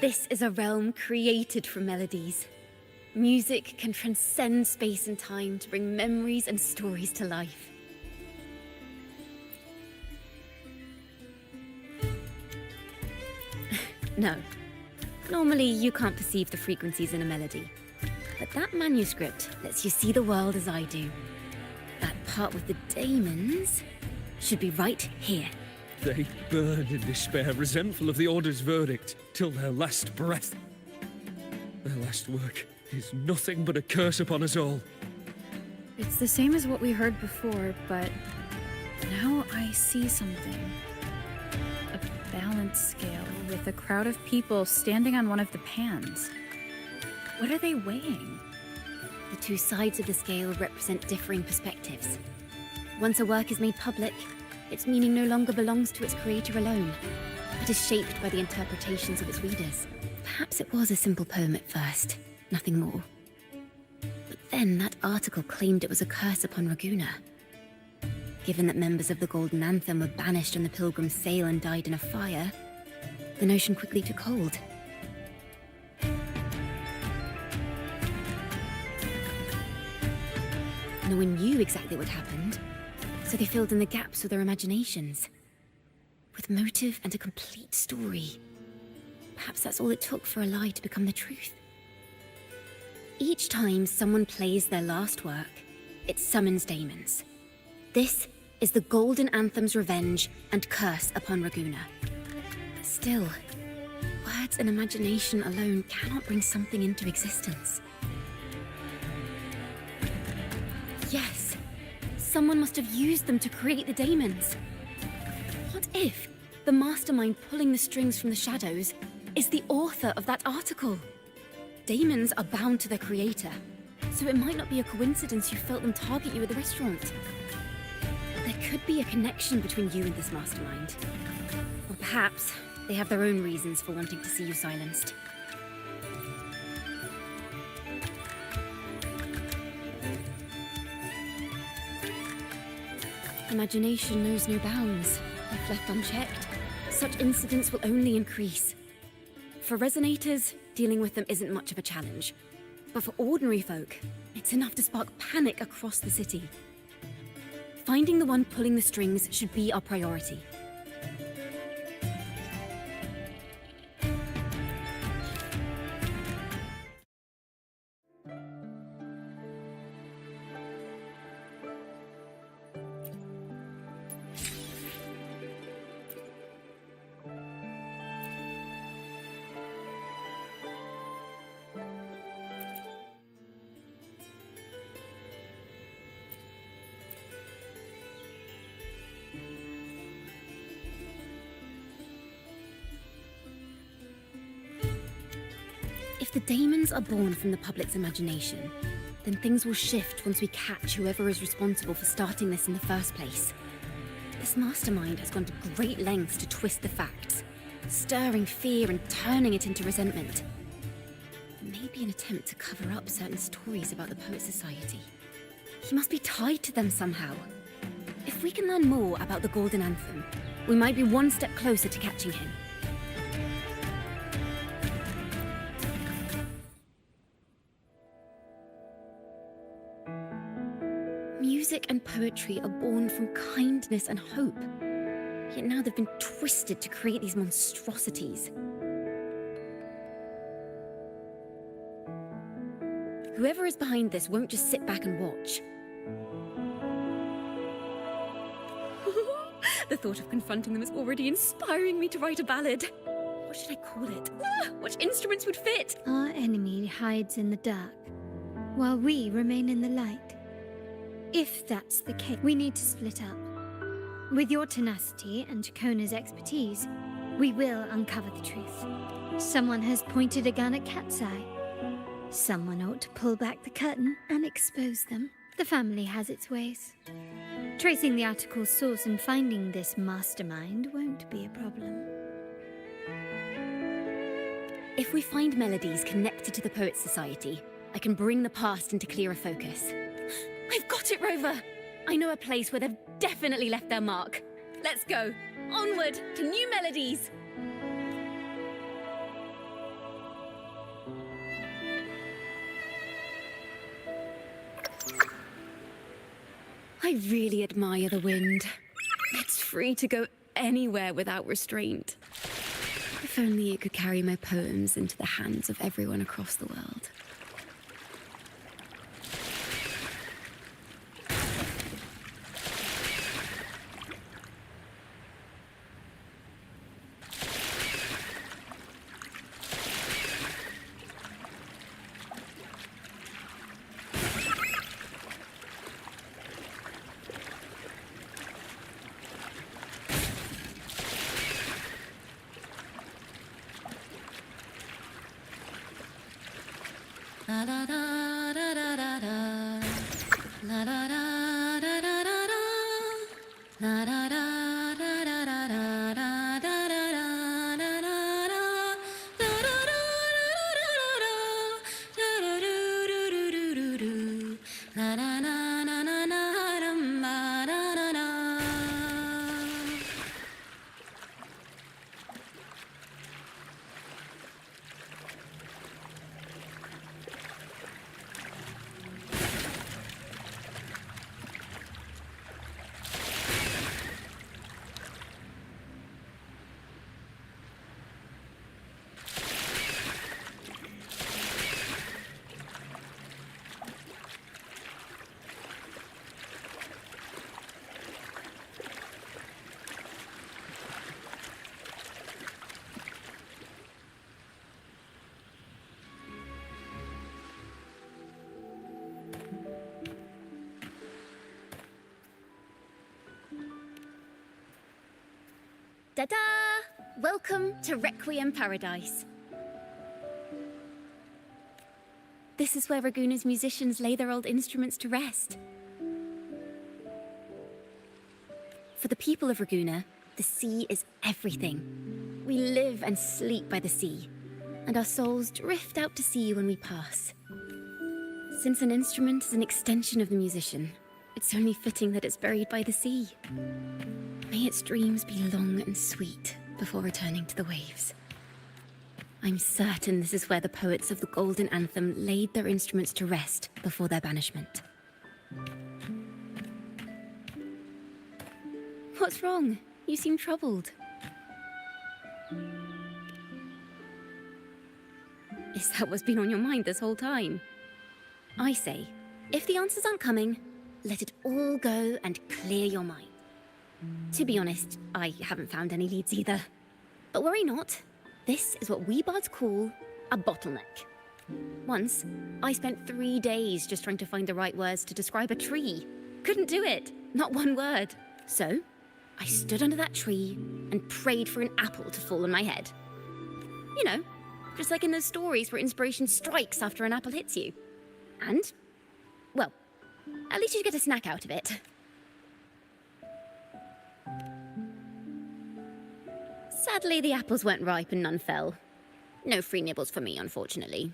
This is a realm created from melodies. Music can transcend space and time to bring memories and stories to life. No. Normally, you can't perceive the frequencies in a melody. But that manuscript lets you see the world as I do. That part with the daemons should be right here. They burn in despair, resentful of the Order's verdict, till their last breath. Their last work is nothing but a curse upon us all. It's the same as what we heard before, but now I see something. A balance scale with a crowd of people standing on one of the pans. What are they weighing? The two sides of the scale represent differing perspectives. Once a work is made public, its meaning no longer belongs to its creator alone, but is shaped by the interpretations of its readers. Perhaps it was a simple poem at first, nothing more. But then that article claimed it was a curse upon Raguna. Given that members of the Golden Anthem were banished on the Pilgrim's sail and died in a fire, the notion quickly took hold. No one knew exactly what happened, so they filled in the gaps with their imaginations. With motive and a complete story. Perhaps that's all it took for a lie to become the truth. Each time someone plays their last work, it summons daemons. This is the Golden Anthem's revenge and curse upon Raguna. But still, words and imagination alone cannot bring something into existence. Yes, someone must have used them to create the daemons. What if the mastermind pulling the strings from the shadows is the author of that article? Daemons are bound to their creator, so it might not be a coincidence you felt them target you at the restaurant. There could be a connection between you and this mastermind. Or perhaps they have their own reasons for wanting to see you silenced. Imagination knows no bounds. If left unchecked, such incidents will only increase. For resonators, dealing with them isn't much of a challenge. But for ordinary folk, it's enough to spark panic across the city. Finding the one pulling the strings should be our priority. If the daemons are born from the public's imagination, then things will shift once we catch whoever is responsible for starting this in the first place. This mastermind has gone to great lengths to twist the facts, stirring fear and turning it into resentment. It may be an attempt to cover up certain stories about the Poet Society. He must be tied to them somehow. If we can learn more about the Golden Anthem, we might be one step closer to catching him. Music and poetry are born from kindness and hope. Yet now they've been twisted to create these monstrosities. Whoever is behind this won't just sit back and watch. The thought of confronting them is already inspiring me to write a ballad. What should I call it? Which instruments would fit? Our enemy hides in the dark, while we remain in the light. If that's the case, we need to split up. With your tenacity and Kona's expertise, we will uncover the truth. Someone has pointed a gun at Cat's Eye. Someone ought to pull back the curtain and expose them. The family has its ways. Tracing the article's source and finding this mastermind won't be a problem. If we find melodies connected to the Poets Society, I can bring the past into clearer focus. I've got it, Rover! I know a place where they've definitely left their mark. Let's go! Onward to new melodies! I really admire the wind. It's free to go anywhere without restraint. If only it could carry my poems into the hands of everyone across the world. La da da da da da da. La da da da da da da. La da da da da da da da da da da da da. Da da da da da da da. Da da do do do do do do. La na na na na na dum ba da da da. Ta-da! Welcome to Requiem Paradise. This is where Raguna's musicians lay their old instruments to rest. For the people of Raguna, the sea is everything. We live and sleep by the sea, and our souls drift out to sea when we pass. Since an instrument is an extension of the musician, it's only fitting that it's buried by the sea. May its dreams be long and sweet before returning to the waves. I'm certain this is where the poets of the Golden Anthem laid their instruments to rest before their banishment. What's wrong? You seem troubled. Is that what's been on your mind this whole time? I say, if the answers aren't coming, let it all go and clear your mind. To be honest, I haven't found any leads either. But worry not. This is what we bards call a bottleneck. Once, I spent 3 days just trying to find the right words to describe a tree. Couldn't do it. Not one word. So, I stood under that tree and prayed for an apple to fall on my head. You know, just like in those stories where inspiration strikes after an apple hits you. And, well, at least you get a snack out of it. Sadly, the apples weren't ripe and none fell. No free nibbles for me, unfortunately.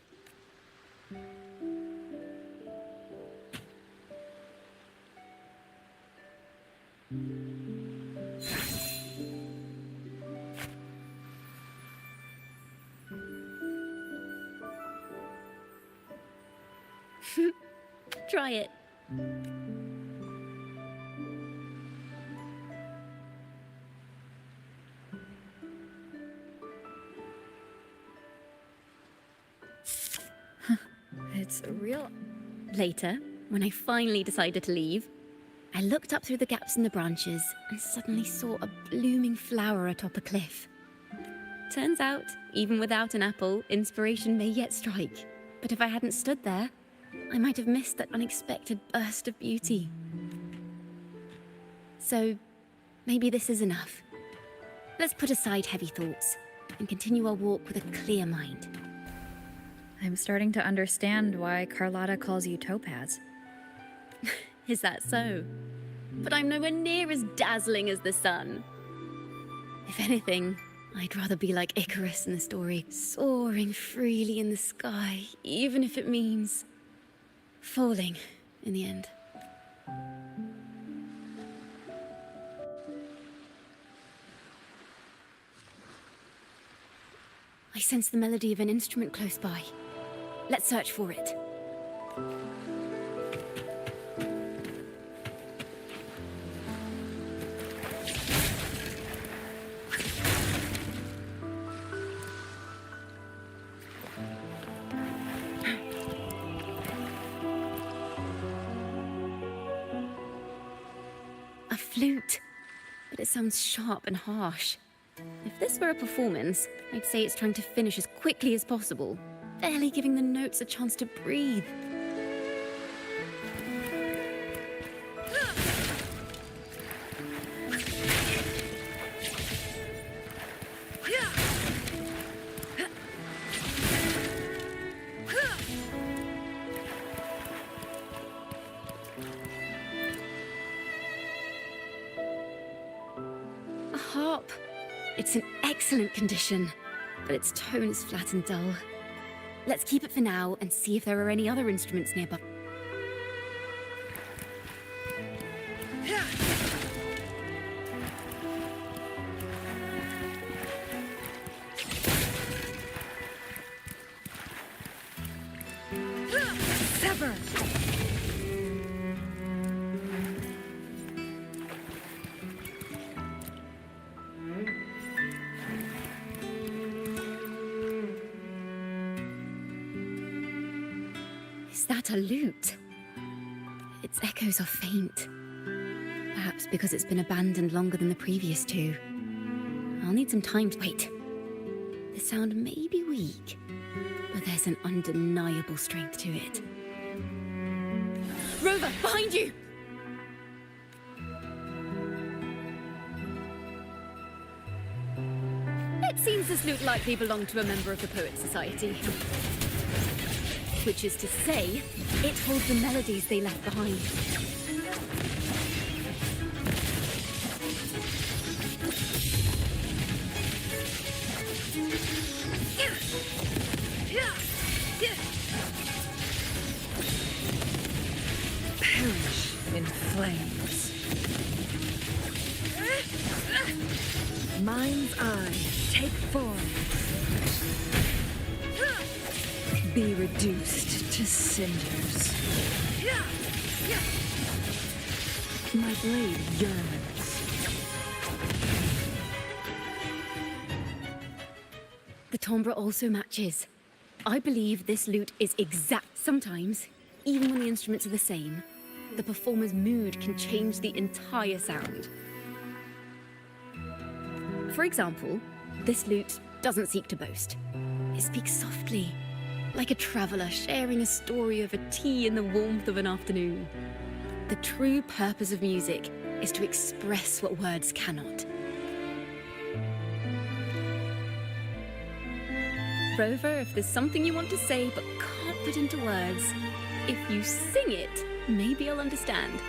Try it. It's real. Later, when I finally decided to leave, I looked up through the gaps in the branches and suddenly saw a blooming flower atop a cliff. Turns out, even without an apple, inspiration may yet strike. But if I hadn't stood there, I might have missed that unexpected burst of beauty. So, maybe this is enough. Let's put aside heavy thoughts and continue our walk with a clear mind. I'm starting to understand why Carlotta calls you Topaz. Is that so? But I'm nowhere near as dazzling as the sun. If anything, I'd rather be like Icarus in the story, soaring freely in the sky, even if it means falling in the end. I sense the melody of an instrument close by. Let's search for it. flute, but it sounds sharp and harsh. If this were a performance, I'd say it's trying to finish as quickly as possible, barely giving the notes a chance to breathe. A harp. It's in excellent condition, but its tone is flat and dull. Let's keep it for now and see if there are any other instruments nearby. Sever! Is that a lute? Its echoes are faint. Perhaps because it's been abandoned longer than the previous two. I'll need some time to wait. The sound may be weak, but there's an undeniable strength to it. Rover, behind you! It seems this lute likely belonged to a member of the Poet Society. Which is to say, it holds the melodies they left behind. Perish in flames. Mind's eye, take form. Be reduced to cinders. My blade yearns. The timbre also matches. I believe this lute is exact. Sometimes, even when the instruments are the same, the performer's mood can change the entire sound. For example, this lute doesn't seek to boast. It speaks softly, like a traveller sharing a story over tea in the warmth of an afternoon. The true purpose of music is to express what words cannot. Rover, if there's something you want to say but can't put into words, if you sing it, maybe I'll understand.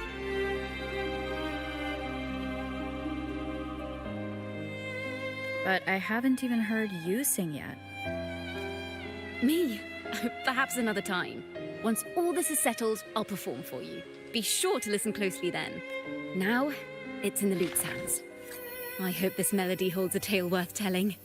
But I haven't even heard you sing yet. Me? Perhaps another time. Once all this is settled, I'll perform for you. Be sure to listen closely then. Now, it's in the lute's hands. I hope this melody holds a tale worth telling.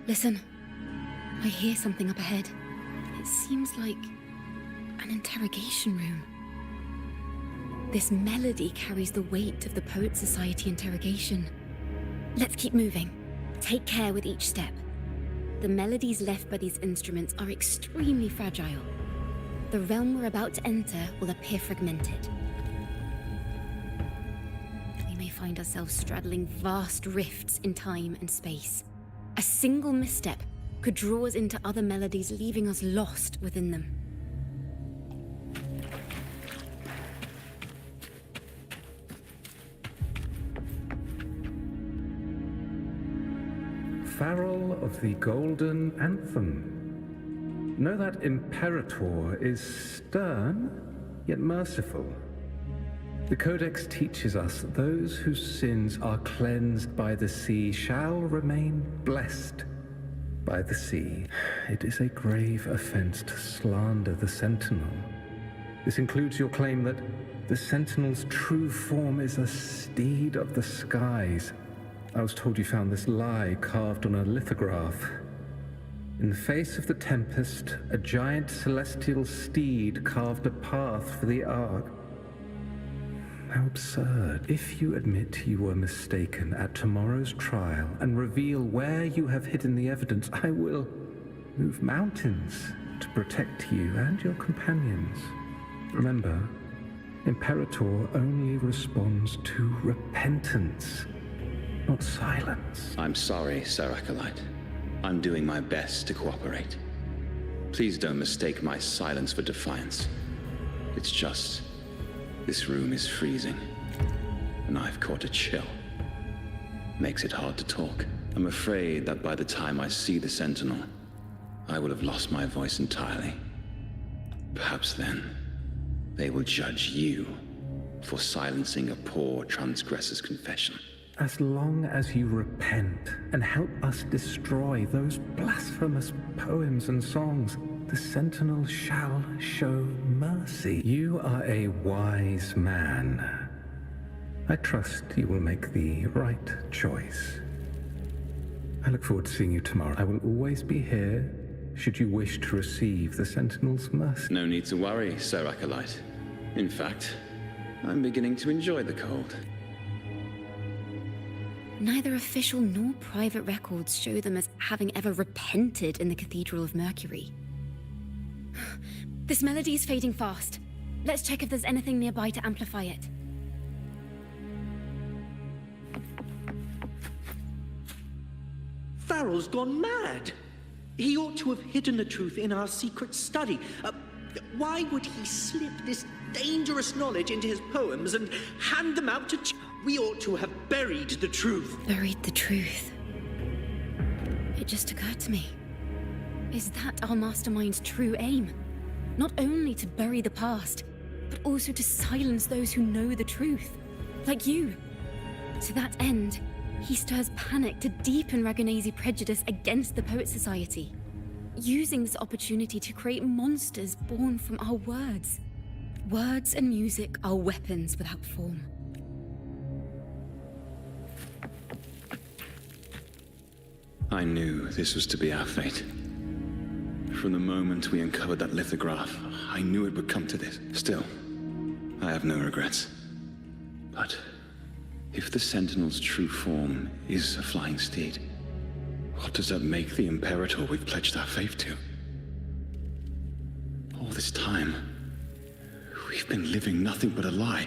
Listen, I hear something up ahead. It seems like an interrogation room. This melody carries the weight of the Poet Society interrogation. Let's keep moving. Take care with each step. The melodies left by these instruments are extremely fragile. The realm we're about to enter will appear fragmented. We may find ourselves straddling vast rifts in time and space. A single misstep could draw us into other melodies, leaving us lost within them. Farrell of the Golden Anthem. Know that Imperator is stern, yet merciful. The Codex teaches us that those whose sins are cleansed by the sea shall remain blessed by the sea. It is a grave offense to slander the Sentinel. This includes your claim that the Sentinel's true form is a steed of the skies. I was told you found this lie carved on a lithograph. In the face of the tempest, a giant celestial steed carved a path for the Ark. How absurd. If you admit you were mistaken at tomorrow's trial and reveal where you have hidden the evidence, I will move mountains to protect you and your companions. Remember, Imperator only responds to repentance, not silence. I'm sorry, Sir Acolyte. I'm doing my best to cooperate. Please don't mistake my silence for defiance. It's just, this room is freezing, and I've caught a chill. Makes it hard to talk. I'm afraid that by the time I see the Sentinel, I will have lost my voice entirely. Perhaps then, they will judge you for silencing a poor transgressor's confession. As long as you repent and help us destroy those blasphemous poems and songs, the Sentinel shall show mercy. You are a wise man. I trust you will make the right choice. I look forward to seeing you tomorrow. I will always be here should you wish to receive the Sentinel's mercy. No need to worry, Sir Acolyte. In fact, I'm beginning to enjoy the cold. Neither official nor private records show them as having ever repented in the Cathedral of Mercury. This melody is fading fast. Let's check if there's anything nearby to amplify it. Farrell's gone mad. He ought to have hidden the truth in our secret study. Why would he slip this dangerous knowledge into his poems and hand them out to We ought to have buried the truth. Buried the truth. It just occurred to me. Is that our mastermind's true aim? Not only to bury the past, but also to silence those who know the truth. Like you. To that end, he stirs panic to deepen Ragonese prejudice against the Poet Society, using this opportunity to create monsters born from our words. Words and music are weapons without form. I knew this was to be our fate. From the moment we uncovered that lithograph, I knew it would come to this. Still, I have no regrets. But if the Sentinel's true form is a flying steed, what does that make the Imperator we've pledged our faith to? All this time, we've been living nothing but a lie.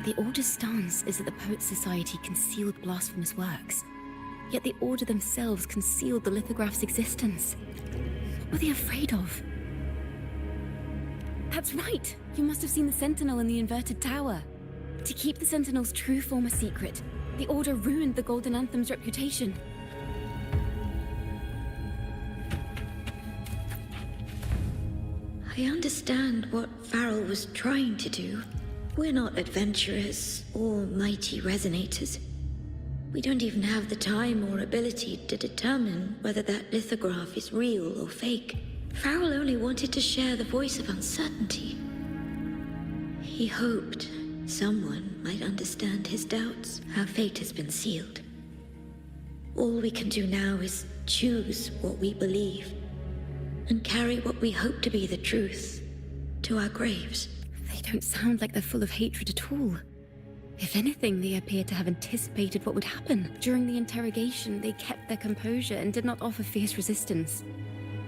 The Order's stance is that the Poet Society concealed blasphemous works, yet the Order themselves concealed the lithograph's existence. What were they afraid of? That's right! You must have seen the Sentinel in the inverted tower. To keep the Sentinel's true form a secret, the Order ruined the Golden Anthem's reputation. I understand what Farrell was trying to do. We're not adventurers or mighty resonators. We don't even have the time or ability to determine whether that lithograph is real or fake. Farrell only wanted to share the voice of uncertainty. He hoped someone might understand his doubts. Our fate has been sealed. All we can do now is choose what we believe and carry what we hope to be the truth to our graves. They don't sound like they're full of hatred at all. If anything, they appear to have anticipated what would happen. During the interrogation, they kept their composure and did not offer fierce resistance.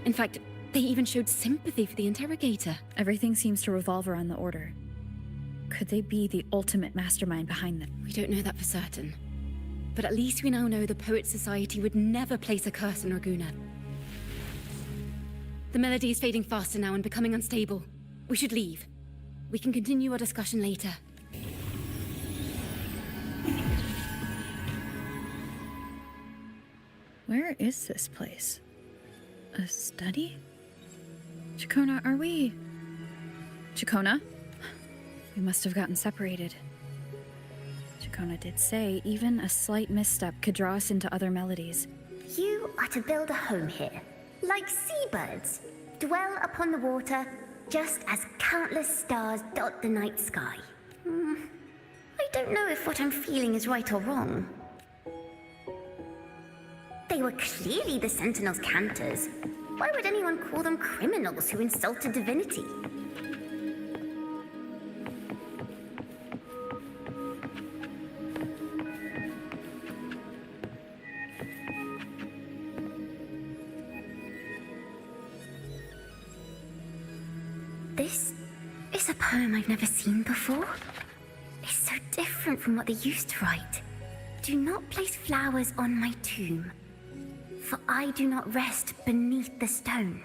In fact, they even showed sympathy for the interrogator. Everything seems to revolve around the Order. Could they be the ultimate mastermind behind them? We don't know that for certain. But at least we now know the Poet Society would never place a curse on Raguna. The melody is fading faster now and becoming unstable. We should leave. We can continue our discussion later. Where is this place? A study? Chacona, are we... Chacona? We must have gotten separated. Chacona did say even a slight misstep could draw us into other melodies. You are to build a home here, like seabirds. Dwell upon the water, just as countless stars dot the night sky. I don't know if what I'm feeling is right or wrong. They were clearly the Sentinel's cantors. Why would anyone call them criminals who insulted divinity? This is a poem I've never seen before. It's so different from what they used to write. Do not place flowers on my tomb, for I do not rest beneath the stone.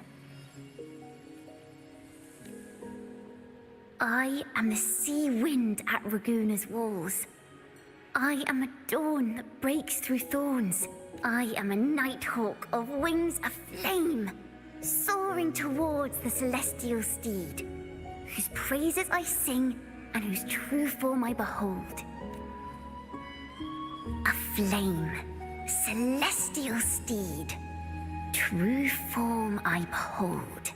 I am the sea wind at Raguna's walls. I am a dawn that breaks through thorns. I am a nighthawk of wings aflame, soaring towards the celestial steed, whose praises I sing and whose true form I behold. A flame, celestial steed, true form I behold.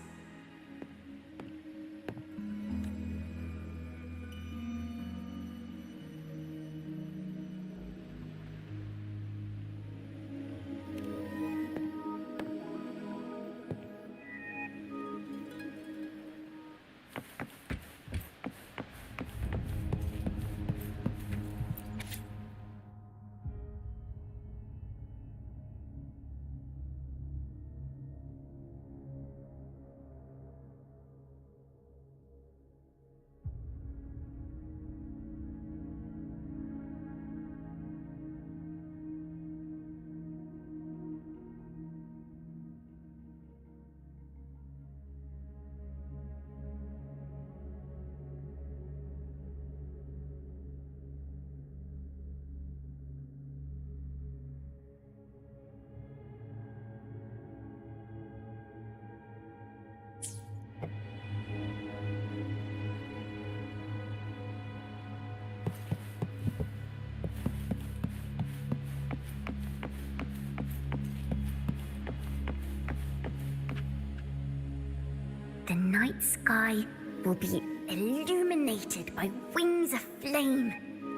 The night sky will be illuminated by wings of flame,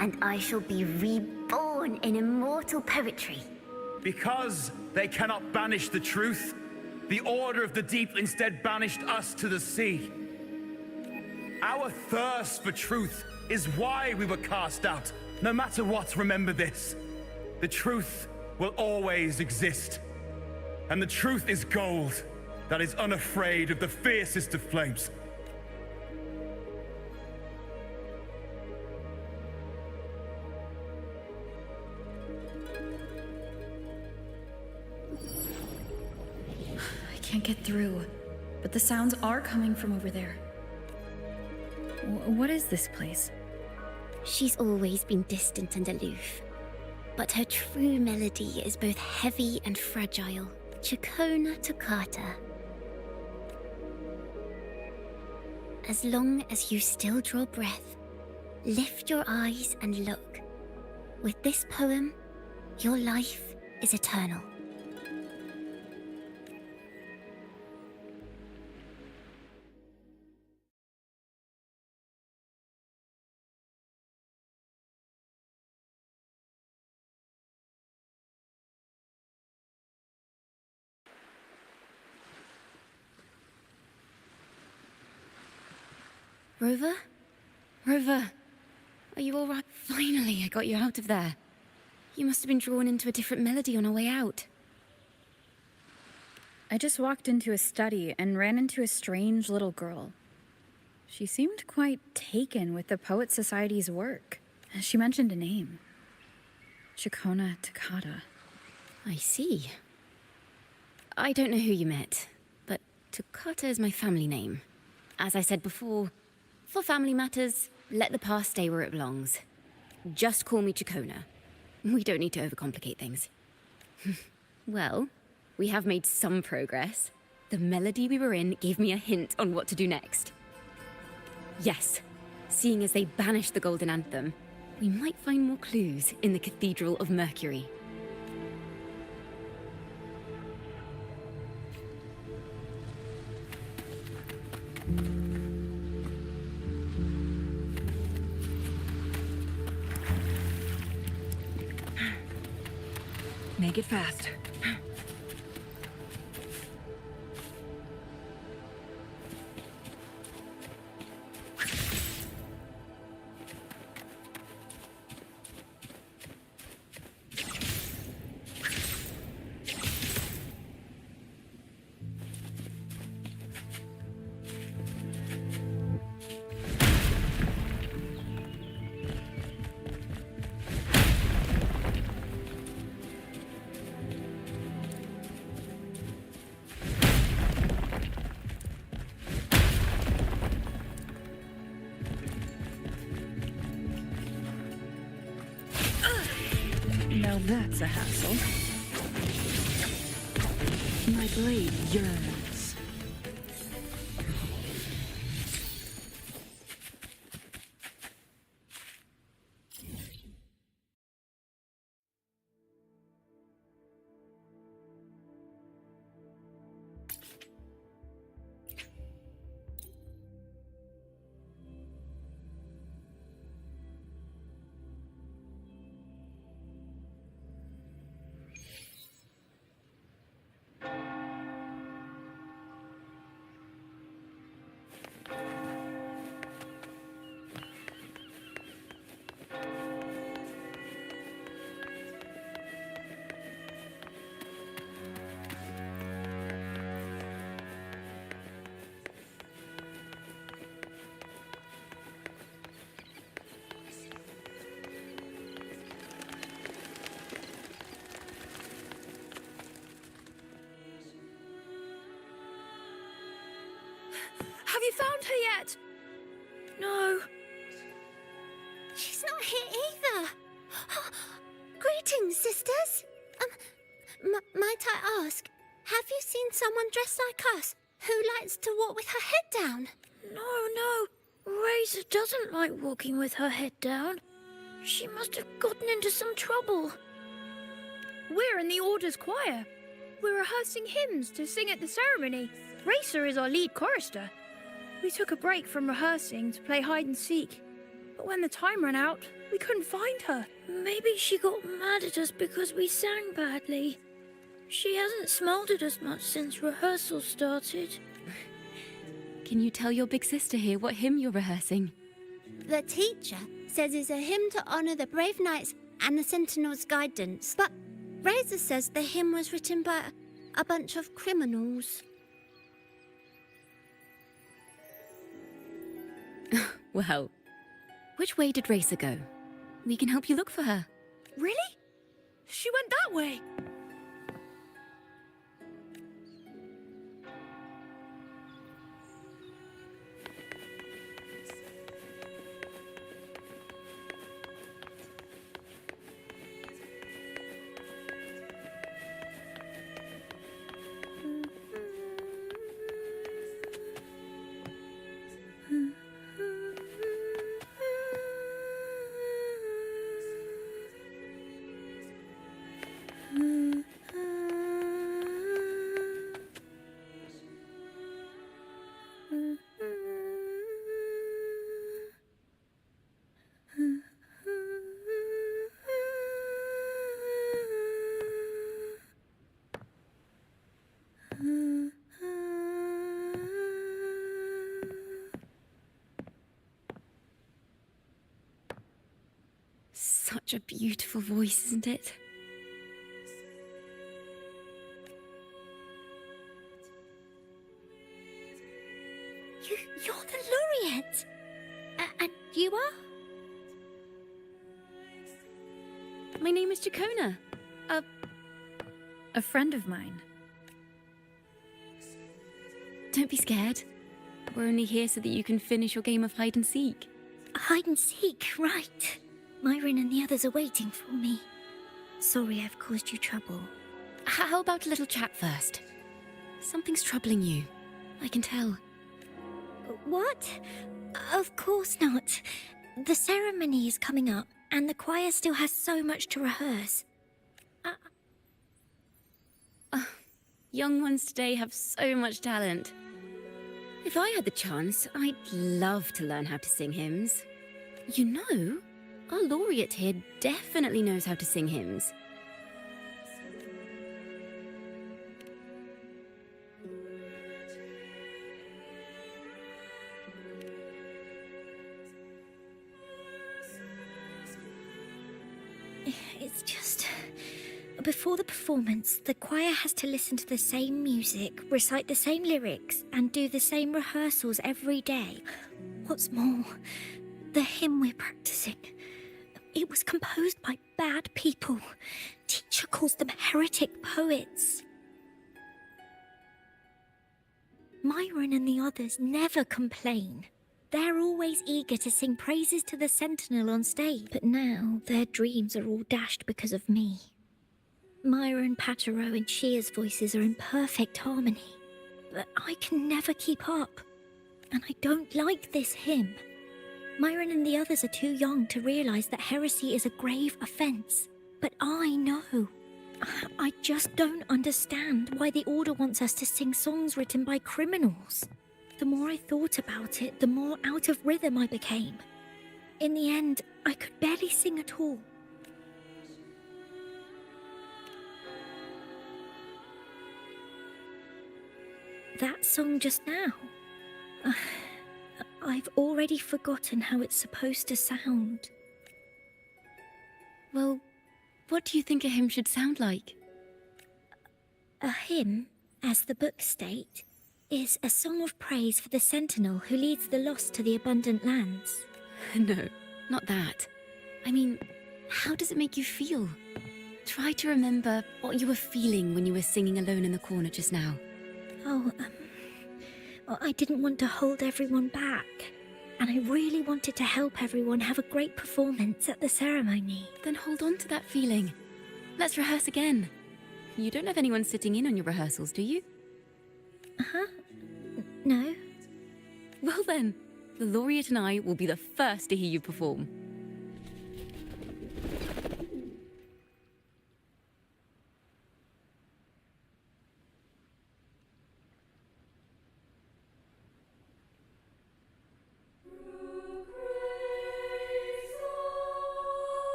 and I shall be reborn in immortal poetry. Because they cannot banish the truth, the Order of the Deep instead banished us to the sea. Our thirst for truth is why we were cast out. No matter what, remember this. The truth will always exist. And the truth is gold that is unafraid of the fiercest of flames. I can't get through, but the sounds are coming from over there. What is this place? She's always been distant and aloof, but her true melody is both heavy and fragile. Chacona Toccata. As long as you still draw breath, lift your eyes and look. With this poem, your life is eternal. Rover? Rover, are you all right? Finally, I got you out of there. You must have been drawn into a different melody on our way out. I just walked into a study and ran into a strange little girl. She seemed quite taken with the Poet Society's work. She mentioned a name. Chacona Toccata. I see. I don't know who you met, but Toccata is my family name. As I said before, for family matters, let the past stay where it belongs. Just call me Chacona. We don't need to overcomplicate things. Well, we have made some progress. The melody we were in gave me a hint on what to do next. Yes, seeing as they banished the Golden Anthem, We might find more clues in the Cathedral of Mercury. Make it fast. Now that's a hassle. My blade yearns. Have you found her yet? No. She's not here either. Greetings, sisters. Might I ask, have you seen someone dressed like us who likes to walk with her head down? No. Razor doesn't like walking with her head down. She must have gotten into some trouble. We're in the Order's choir. We're rehearsing hymns to sing at the ceremony. Racer is our lead chorister. We took a break from rehearsing to play hide and seek. But when the time ran out, we couldn't find her. Maybe she got mad at us because we sang badly. She hasn't smiled at us much since rehearsal started. Can you tell your big sister here what hymn you're rehearsing? The teacher says it's a hymn to honor the brave knights and the Sentinel's guidance. But Razor says the hymn was written by a bunch of criminals. Well, which way did Racer go? We can help you look for her. Really? She went that way. Such a beautiful voice, isn't it? You're the laureate. And you are? My name is Jacona. A friend of mine. Don't be scared. We're only here so that you can finish your game of hide and seek. Hide and seek, right. Myron and the others are waiting for me. Sorry I've caused you trouble. How about a little chat first? Something's troubling you. I can tell. What? Of course not. The ceremony is coming up, And the choir still has so much to rehearse. Young ones today have so much talent. If I had the chance, I'd love to learn how to sing hymns. You know, our laureate here definitely knows how to sing hymns. It's just... Before the performance, the choir has to listen to the same music, recite the same lyrics, and do the same rehearsals every day. What's more, the hymn we're practicing, it was composed by bad people. Teacher calls them heretic poets. Myron and the others never complain. They're always eager to sing praises to the Sentinel on stage. But now, their dreams are all dashed because of me. Myron, Patero, and Shear's voices are in perfect harmony. But I can never keep up. And I don't like this hymn. Myron and the others are too young to realize that heresy is a grave offense. But I know. I just don't understand why the Order wants us to sing songs written by criminals. The more I thought about it, the more out of rhythm I became. In the end, I could barely sing at all. That song just now. I've already forgotten how it's supposed to sound. Well, what do you think a hymn should sound like? A hymn, as the books state, is a song of praise for the Sentinel who leads the lost to the abundant lands. No, not that. I mean, how does it make you feel? Try to remember what you were feeling when you were singing alone in the corner just now. Oh, I didn't want to hold everyone back. And I really wanted to help everyone have a great performance at the ceremony. Then hold on to that feeling. Let's rehearse again. You don't have anyone sitting in on your rehearsals, do you? No. Well then, the laureate and I will be the first to hear you perform.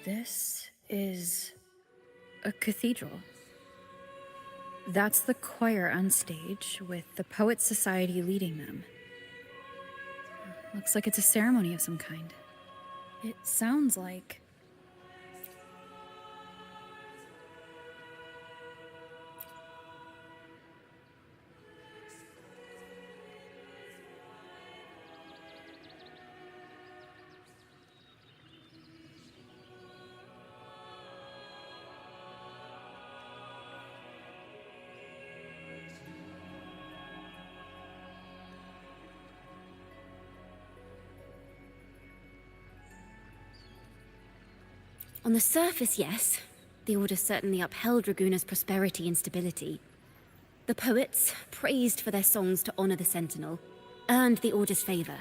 This is a cathedral. That's the choir on stage, with the Poets Society leading them. Looks like it's a ceremony of some kind. It sounds like... On the surface, yes. The Order certainly upheld Raguna's prosperity and stability. The poets, praised for their songs to honor the Sentinel, earned the Order's favor.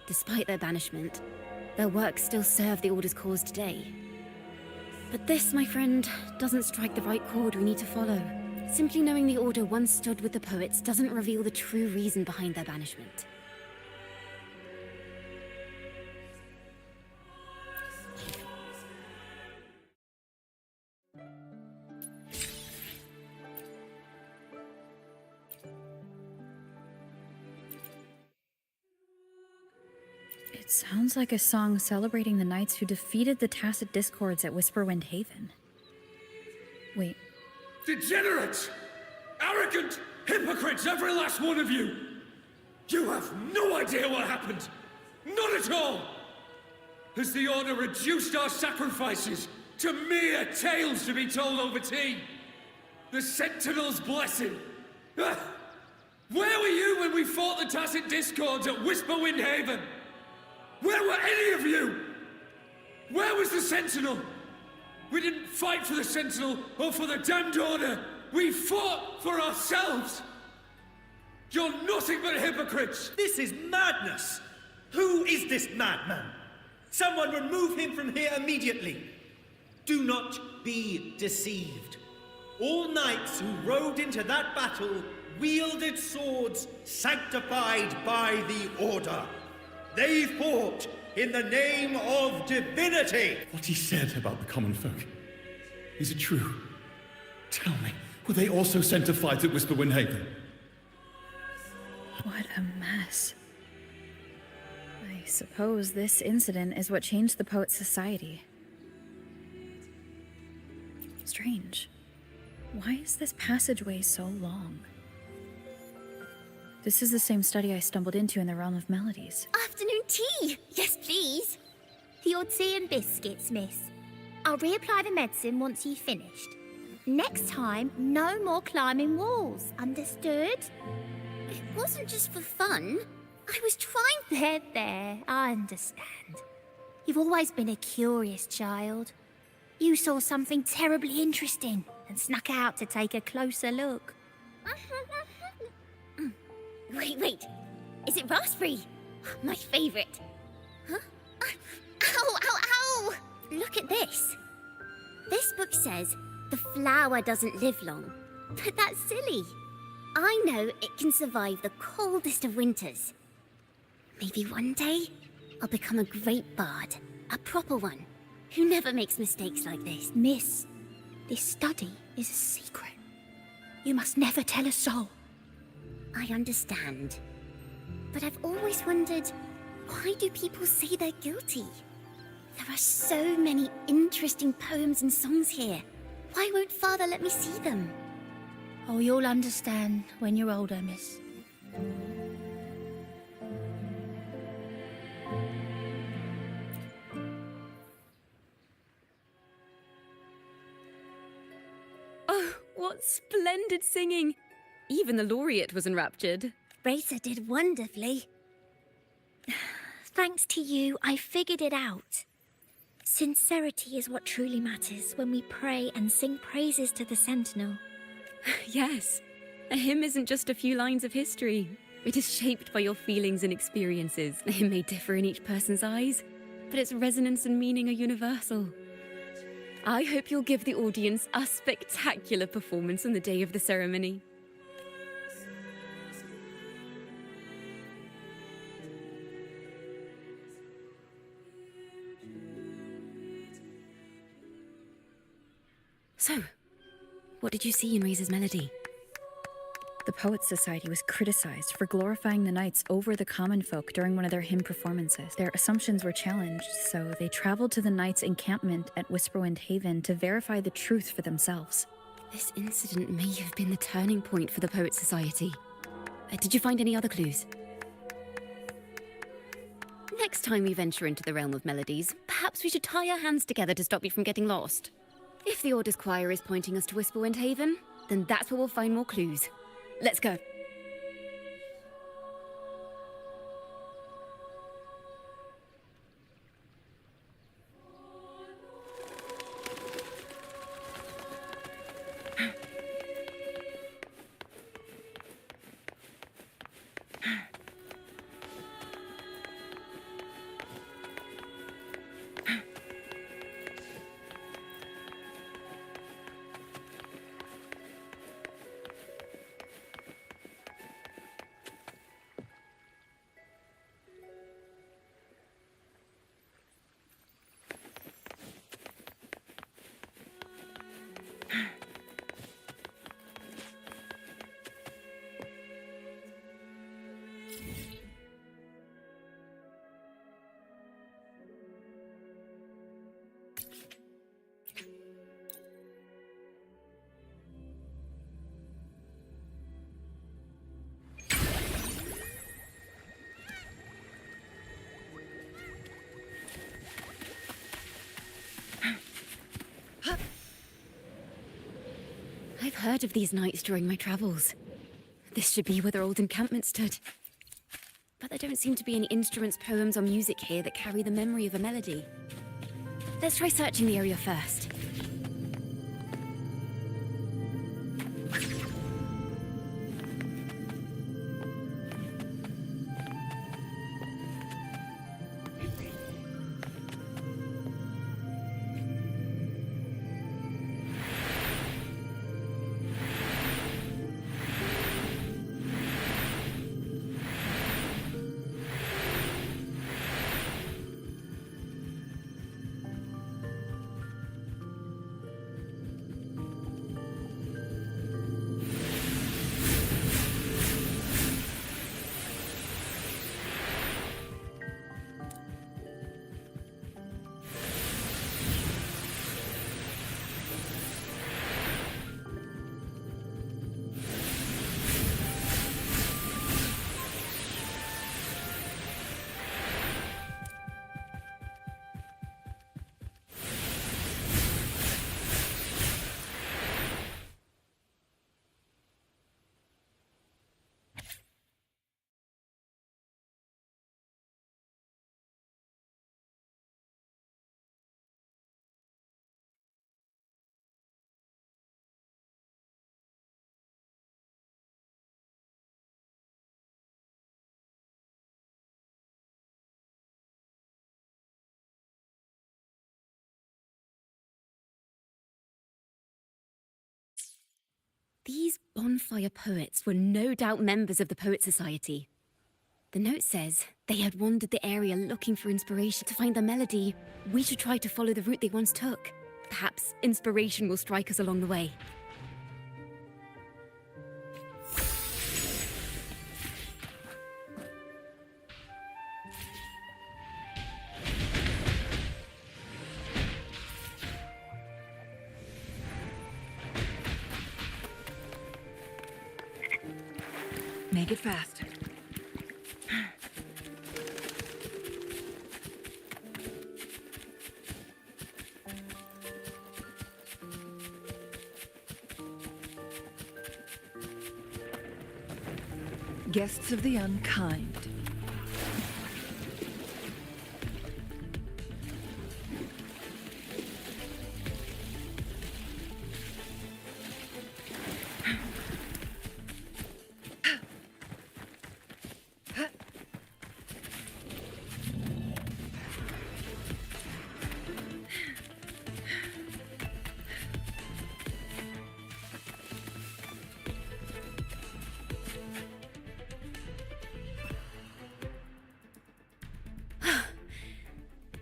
Despite their banishment, their works still serve the Order's cause today. But this, my friend, doesn't strike the right chord we need to follow. Simply knowing the Order once stood with the poets doesn't reveal the true reason behind their banishment. It sounds like a song celebrating the knights who defeated the Tacit Discords at Whisperwind Haven. Wait, Degenerates! Arrogant hypocrites, every last one of you! You have no idea what happened! Not at all! Has the Order reduced our sacrifices to mere tales to be told over tea? The Sentinel's blessing! Ah! Where were you when we fought the Tacit Discords at Whisperwind Haven? Where were any of you? Where was the Sentinel? We didn't fight for the Sentinel or for the damned Order. We fought for ourselves. You're nothing but hypocrites. This is madness! Who is this madman? Someone remove him from here immediately. Do not be deceived. All knights who rode into that battle wielded swords sanctified by the Order. They fought in the name of divinity. What he said about the common folk, is it true? Tell me, were they also sent to fight at Whisperwind Haven? what a mess. I suppose this incident is what changed the Poets' Society. Strange. Why is this passageway so long? This is the same study I stumbled into in the Realm of Melodies. Afternoon tea! Yes, please. Your tea and biscuits, miss. I'll reapply the medicine once you've finished. Next time, no more climbing walls. Understood? It wasn't just for fun. I was trying. There, I understand. You've always been a curious child. You saw something terribly interesting and snuck out to take a closer look. Wait. Is it raspberry? My favorite. Huh? Ow! Look at this. This book says the flower doesn't live long, but that's silly. I know it can survive the coldest of winters. Maybe one day I'll become a great bard, a proper one, who never makes mistakes like this. Miss, this study is a secret. You must never tell a soul. I understand. But I've always wondered, why do people say they're guilty? There are so many interesting poems and songs here. Why won't Father let me see them? Oh, you'll understand when you're older, miss. Oh, what splendid singing! Even the laureate was enraptured. Racer did wonderfully. Thanks to you, I figured it out. Sincerity is what truly matters when we pray and sing praises to the Sentinel. Yes, a hymn isn't just a few lines of history. It is shaped by your feelings and experiences. It may differ in each person's eyes, but its resonance and meaning are universal. I hope you'll give the audience a spectacular performance on the day of the ceremony. So, what did you see in Razor's melody? The Poets' Society was criticized for glorifying the knights over the common folk during one of their hymn performances. Their assumptions were challenged, so they traveled to the knights' encampment at Whisperwind Haven to verify the truth for themselves. This incident may have been the turning point for the Poets' Society. Did you find any other clues? Next time we venture into the realm of melodies, perhaps we should tie our hands together to stop you from getting lost. If the Order's choir is pointing us to Whisperwind Haven, then that's where we'll find more clues. Let's go. heard of these nights during my travels. This should be where their old encampment stood. But there don't seem to be any instruments, poems, or music here that carry the memory of a melody. Let's try searching the area first. These bonfire poets were no doubt members of the Poet Society. The note says they had wandered the area looking for inspiration to find the melody. We should try to follow the route they once took. Perhaps inspiration will strike us along the way. Make it fast. Guests of the unkind.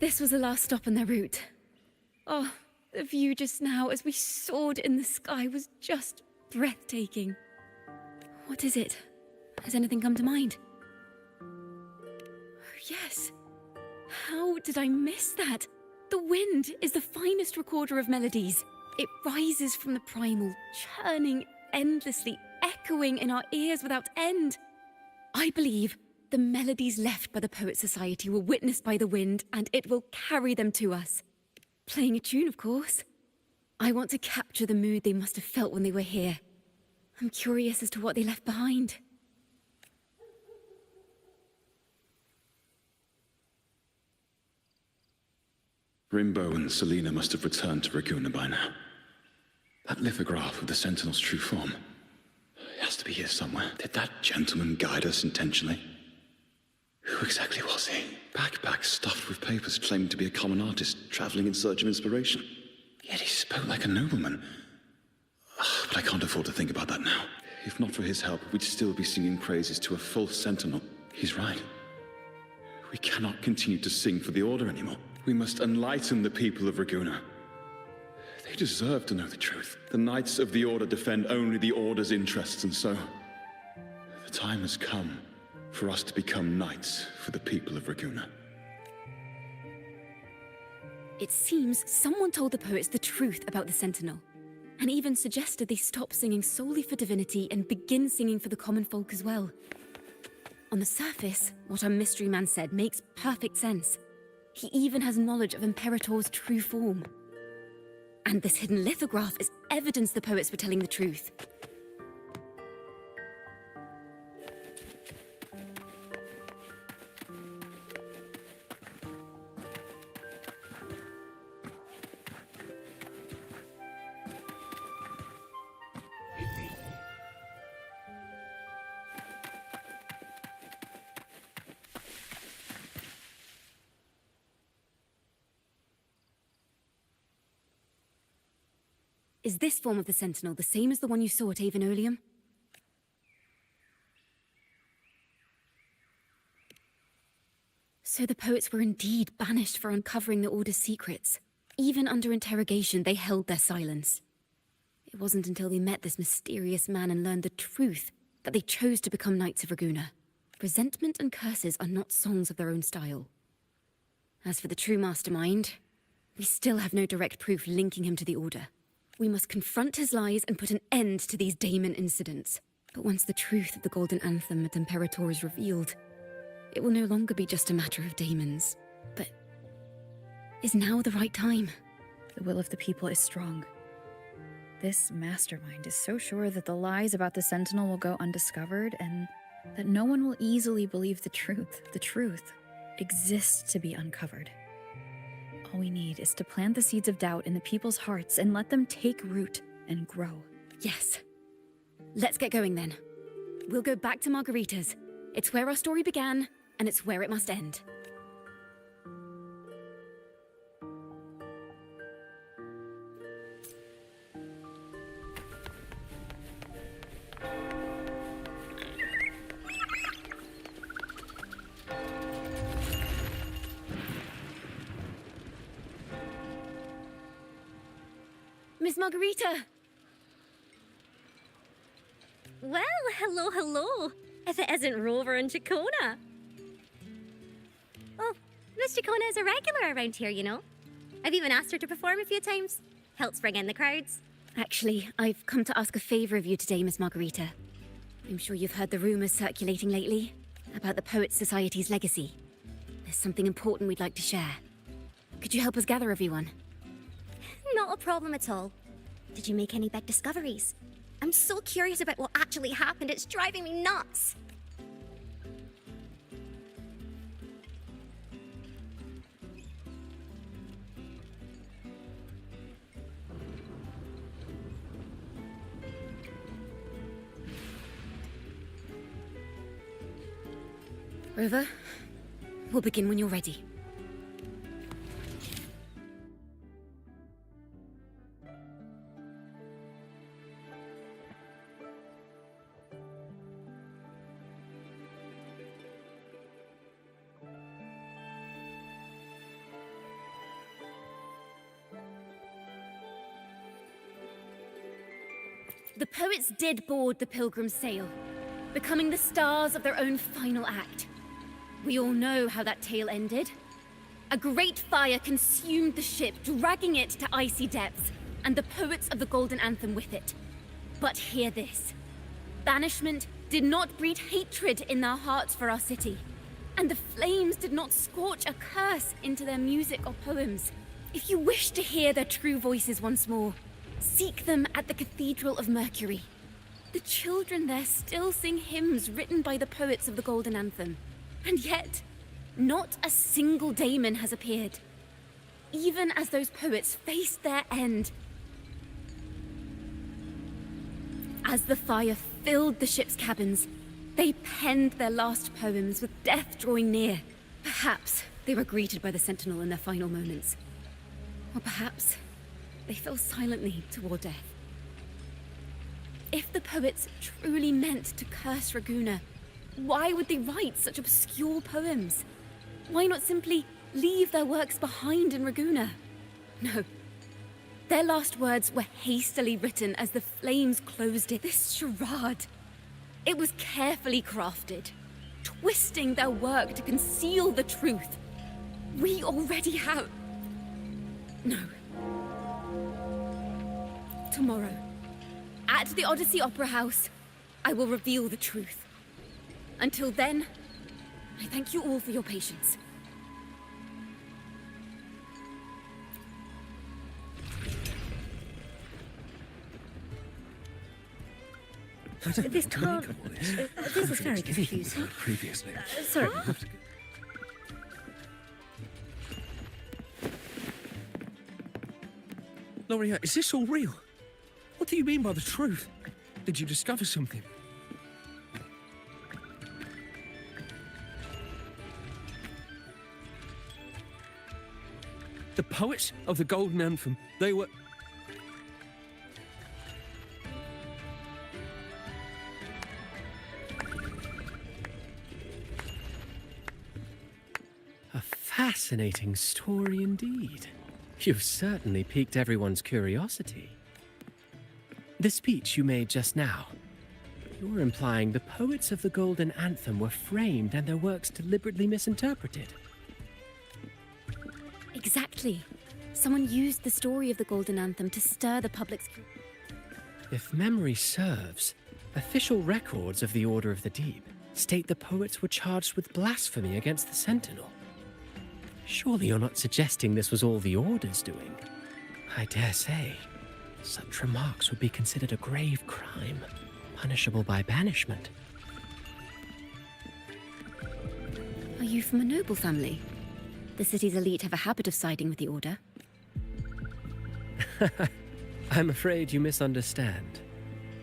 This was the last stop on their route. Oh, the view just now as we soared in the sky was just breathtaking. What is it? Has anything come to mind? Oh, yes. How did I miss that? The wind is the finest recorder of melodies. It rises from the primal, churning endlessly, echoing in our ears without end. I believe the melodies left by the Poet Society were witnessed by the wind, and it will carry them to us. Playing a tune, of course. I want to capture the mood they must have felt when they were here. I'm curious as to what they left behind. Rimbo and Selena must have returned to Raguna by now. That lithograph of the Sentinel's true form. It has to be here somewhere. Did that gentleman guide us intentionally? Who exactly was he? Backpack stuffed with papers claiming to be a common artist traveling in search of inspiration. Yet he spoke like a nobleman. But I can't afford to think about that now. If not for his help, we'd still be singing praises to a false sentinel. He's right. We cannot continue to sing for the Order anymore. We must enlighten the people of Raguna. They deserve to know the truth. The Knights of the Order defend only the Order's interests, and so the time has come for us to become knights for the people of Raguna. It seems someone told the poets the truth about the Sentinel, and even suggested they stop singing solely for divinity and begin singing for the common folk as well. On the surface, what our mystery man said makes perfect sense. He even has knowledge of Imperator's true form. And this hidden lithograph is evidence the poets were telling the truth. Is this form of the Sentinel the same as the one you saw at Avenolium? So the poets were indeed banished for uncovering the Order's secrets. Even under interrogation, they held their silence. It wasn't until they met this mysterious man and learned the truth that they chose to become Knights of Raguna. Resentment and curses are not songs of their own style. As for the true mastermind, we still have no direct proof linking him to the Order. We must confront his lies and put an end to these Daemon incidents. But once the truth of the Golden Anthem at Imperator is revealed, it will no longer be just a matter of daemons. But is now the right time? The will of the people is strong. This mastermind is so sure that the lies about the Sentinel will go undiscovered and that no one will easily believe the truth. The truth exists to be uncovered. All we need is to plant the seeds of doubt in the people's hearts and let them take root and grow. Yes. Let's get going then. We'll go back to Margarita's. It's where our story began, and it's where it must end. Miss Margarita! Well, hello, hello. If it isn't Rover and Chacona. Oh, Miss Chacona is a regular around here, you know. I've even asked her to perform a few times. Helps bring in the crowds. Actually, I've come to ask a favor of you today, Miss Margarita. I'm sure you've heard the rumors circulating lately about the Poets Society's legacy. There's something important we'd like to share. Could you help us gather everyone? Not a problem at all. Did you make any big discoveries? I'm so curious about what actually happened, it's driving me nuts. Rover, we'll begin when you're ready. The poets did board the Pilgrim's sail, becoming the stars of their own final act. We all know how that tale ended. A great fire consumed the ship, dragging it to icy depths, and the poets of the Golden Anthem with it. But hear this. Banishment did not breed hatred in their hearts for our city, and the flames did not scorch a curse into their music or poems. If you wish to hear their true voices once more, seek them at the Cathedral of Mercury. The children there still sing hymns written by the poets of the Golden Anthem. And yet, not a single daemon has appeared. Even as those poets faced their end. As the fire filled the ship's cabins, they penned their last poems with death drawing near. Perhaps they were greeted by the Sentinel in their final moments. Or perhaps they fell silently toward death. If the poets truly meant to curse Raguna, why would they write such obscure poems? Why not simply leave their works behind in Raguna? No. Their last words were hastily written as the flames closed it. This charade. It was carefully crafted, twisting their work to conceal the truth. We already have... No. Tomorrow, at the Odyssey Opera House, I will reveal the truth. Until then, I thank you all for your patience. This can't... this is very confusing. Previously. Sorry. Loria, is this all real? What do you mean by the truth? Did you discover something? The poets of the Golden Anthem, they were... A fascinating story indeed. You've certainly piqued everyone's curiosity. The speech you made just now, you're implying the poets of the Golden Anthem were framed and their works deliberately misinterpreted. Exactly. Someone used the story of the Golden Anthem to stir the public's... If memory serves, official records of the Order of the Deep state the poets were charged with blasphemy against the Sentinel. Surely you're not suggesting this was all the Order's doing? I dare say, such remarks would be considered a grave crime, punishable by banishment. Are you from a noble family? The city's elite have a habit of siding with the Order. I'm afraid you misunderstand.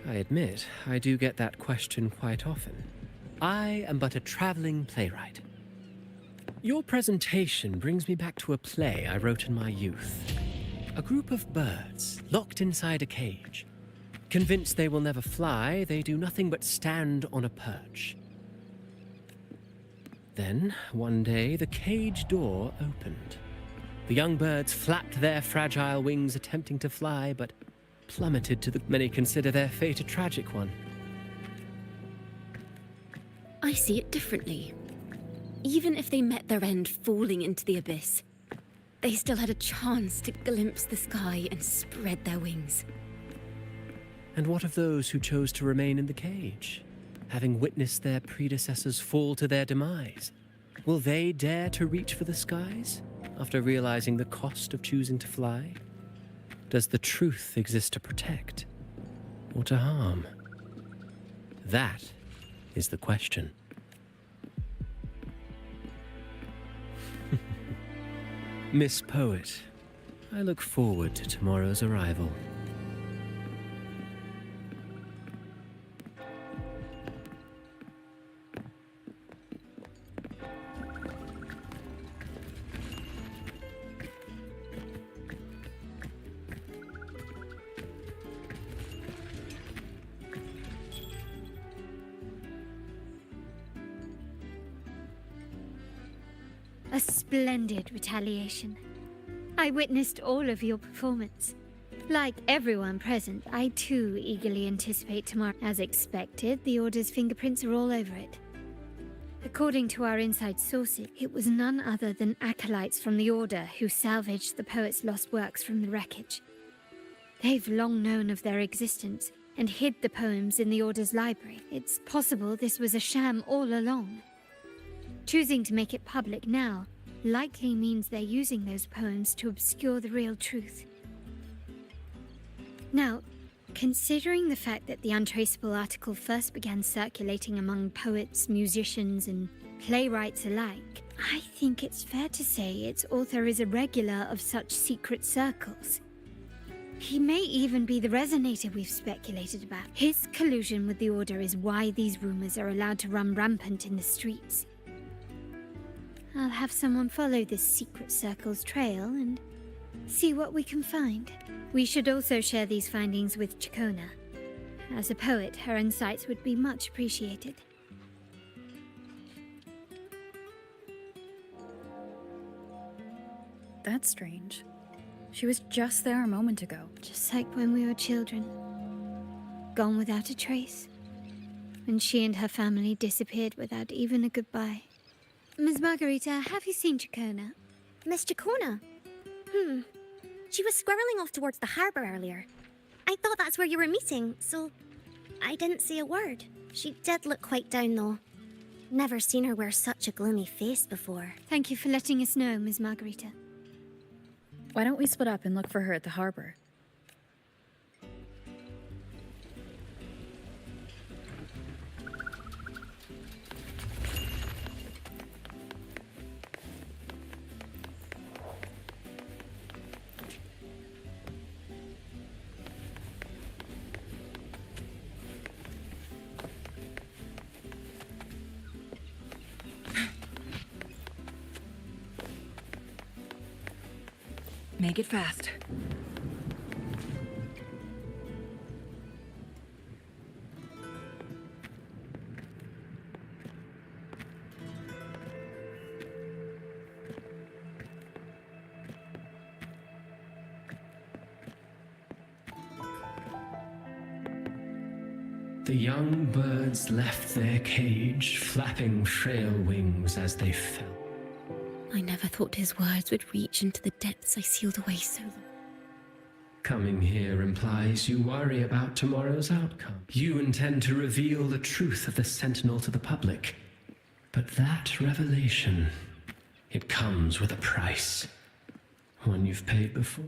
I admit, I do get that question quite often. I am but a traveling playwright. Your presentation brings me back to a play I wrote in my youth. A group of birds, locked inside a cage. Convinced they will never fly, they do nothing but stand on a perch. Then, one day, the cage door opened. The young birds flapped their fragile wings attempting to fly, but plummeted to the... Many consider their fate a tragic one. I see it differently. Even if they met their end falling into the abyss, they still had a chance to glimpse the sky and spread their wings. And what of those who chose to remain in the cage, having witnessed their predecessors fall to their demise? Will they dare to reach for the skies, after realizing the cost of choosing to fly? Does the truth exist to protect, or to harm? That is the question. Miss Poet, I look forward to tomorrow's arrival. A splendid retaliation. I witnessed all of your performance. Like everyone present, I too eagerly anticipate tomorrow. As expected, the Order's fingerprints are all over it. According to our inside sources, it was none other than acolytes from the Order who salvaged the poet's lost works from the wreckage. They've long known of their existence and hid the poems in the Order's library. It's possible this was a sham all along. Choosing to make it public now likely means they're using those poems to obscure the real truth. Now, considering the fact that the untraceable article first began circulating among poets, musicians, and playwrights alike, I think it's fair to say its author is a regular of such secret circles. He may even be the resonator we've speculated about. His collusion with the Order is why these rumors are allowed to run rampant in the streets. I'll have someone follow this secret circle's trail and see what we can find. We should also share these findings with Chacona. As a poet, her insights would be much appreciated. That's strange. She was just there a moment ago. Just like when we were children. Gone without a trace. When she and her family disappeared without even a goodbye. Ms. Margarita, have you seen Chacona? Miss Chacona? She was squirreling off towards the harbour earlier. I thought that's where you were meeting, so I didn't say a word. She did look quite down, though. Never seen her wear such a gloomy face before. Thank you for letting us know, Ms. Margarita. Why don't we split up and look for her at the harbor? Make it fast. The young birds left their cage, flapping frail wings as they fell. I never thought his words would reach into the depths I sealed away so long. Coming here implies you worry about tomorrow's outcome. You intend to reveal the truth of the Sentinel to the public. But that revelation, it comes with a price. One you've paid before.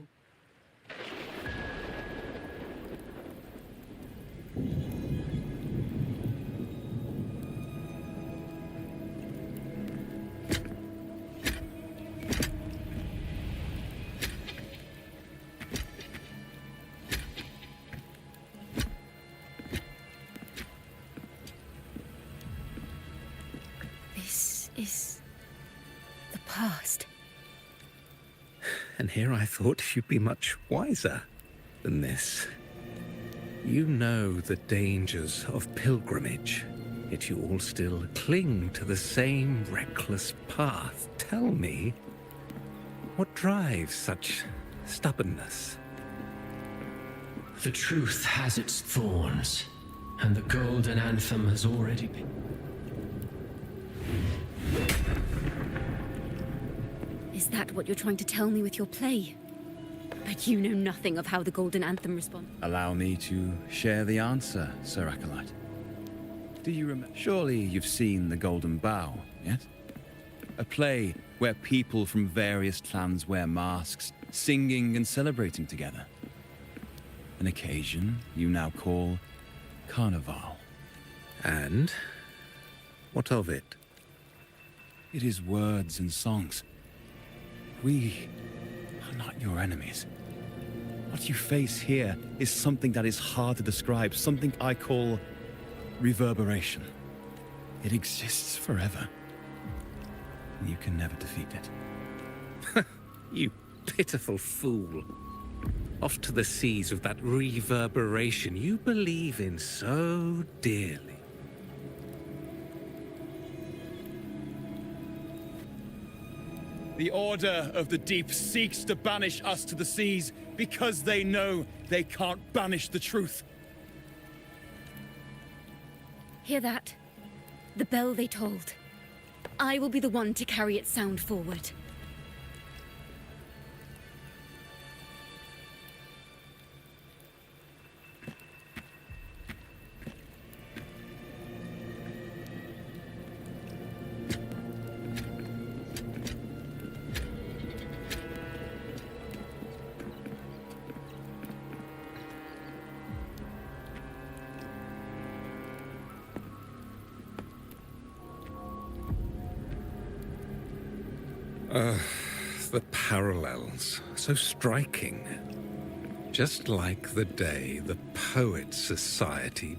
This is the past. And here I thought you'd be much wiser than this. You know the dangers of pilgrimage, yet you all still cling to the same reckless path. Tell me, what drives such stubbornness? The truth has its thorns, and the golden anthem has already been... Is that what you're trying to tell me with your play? But you know nothing of how the Golden Anthem responds. Allow me to share the answer, Sir Acolyte. Do you remember? Surely you've seen The Golden Bough, yes? A play where people from various clans wear masks, singing and celebrating together. An occasion you now call Carnival. And what of it? It is words and songs. We are not your enemies. What you face here is something that is hard to describe, something I call reverberation. It exists forever. And you can never defeat it. You pitiful fool. Off to the seas with that reverberation you believe in so dearly. The Order of the Deep seeks to banish us to the seas because they know they can't banish the truth. Hear that? The bell they tolled. I will be the one to carry its sound forward. The parallels, so striking. Just like the day the Poets Society...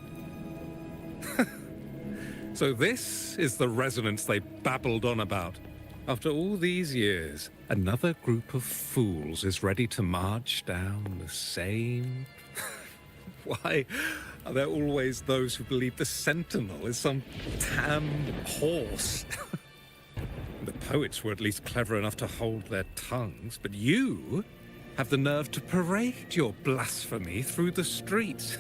So this is the resonance they babbled on about. After all these years, another group of fools is ready to march down the same... Why are there always those who believe the Sentinel is some damn horse? The poets were at least clever enough to hold their tongues, but you have the nerve to parade your blasphemy through the streets.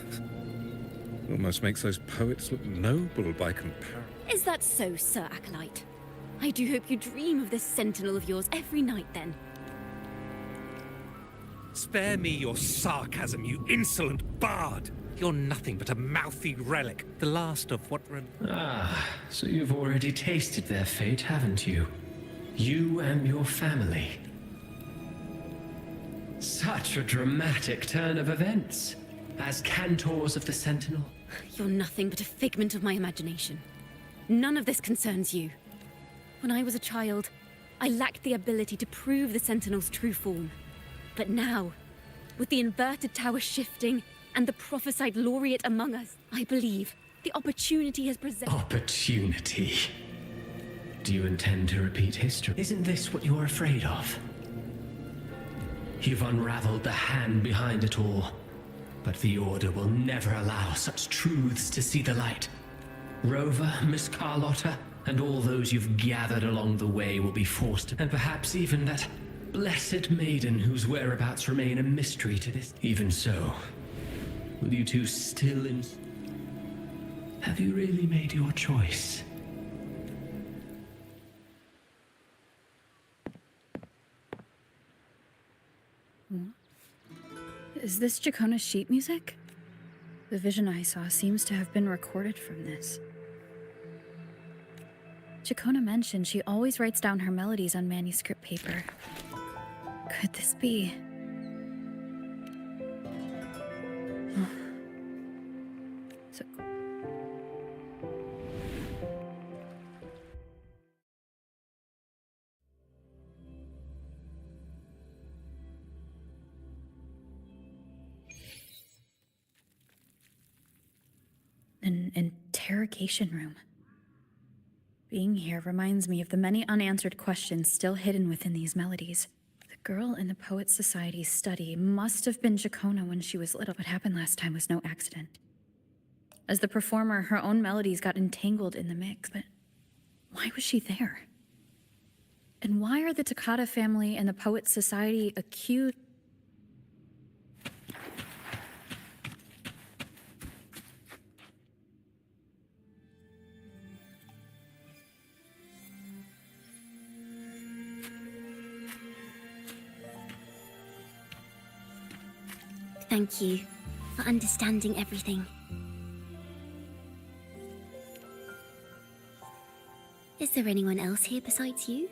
Almost makes those poets look noble by comparison. Is that so, Sir Acolyte? I do hope you dream of this sentinel of yours every night, then. Spare me your sarcasm, you insolent bard! You're nothing but a mouthy relic, the last of what... Ah, so you've already tasted their fate, haven't you? You and your family. Such a dramatic turn of events. As cantors of the Sentinel. You're nothing but a figment of my imagination. None of this concerns you. When I was a child, I lacked the ability to prove the Sentinel's true form. But now, with the inverted tower shifting and the prophesied laureate among us, I believe the opportunity has presented... Opportunity? Do you intend to repeat history? Isn't this what you're afraid of? You've unraveled the hand behind it all. But the Order will never allow such truths to see the light. Rover, Miss Carlotta, and all those you've gathered along the way will be forced, and perhaps even that blessed maiden whose whereabouts remain a mystery to this. Even so, will you two still have you really made your choice? Is this Jacona's sheet music? The vision I saw seems to have been recorded from this. Jacona mentioned she always writes down her melodies on manuscript paper. Could this be? Oh. So... An interrogation room. Being here reminds me of the many unanswered questions still hidden within these melodies. The girl in the Poets Society's study must have been Jacona when she was little. What happened last time was no accident. As the performer, her own melodies got entangled in the mix, but why was she there? And why are the Takata family and the Poets Society accused? Thank you for understanding everything. Is there anyone else here besides you?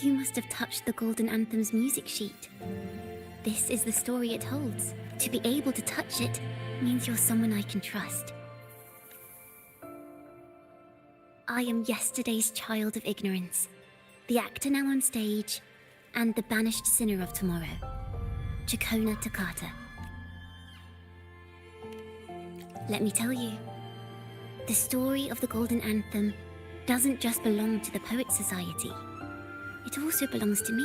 You must have touched the Golden Anthem's music sheet. This is the story it holds. To be able to touch it means you're someone I can trust. I am yesterday's child of ignorance, the actor now on stage, and the banished sinner of tomorrow, Jacona Takata. Let me tell you, the story of the Golden Anthem doesn't just belong to the Poets Society. It also belongs to me,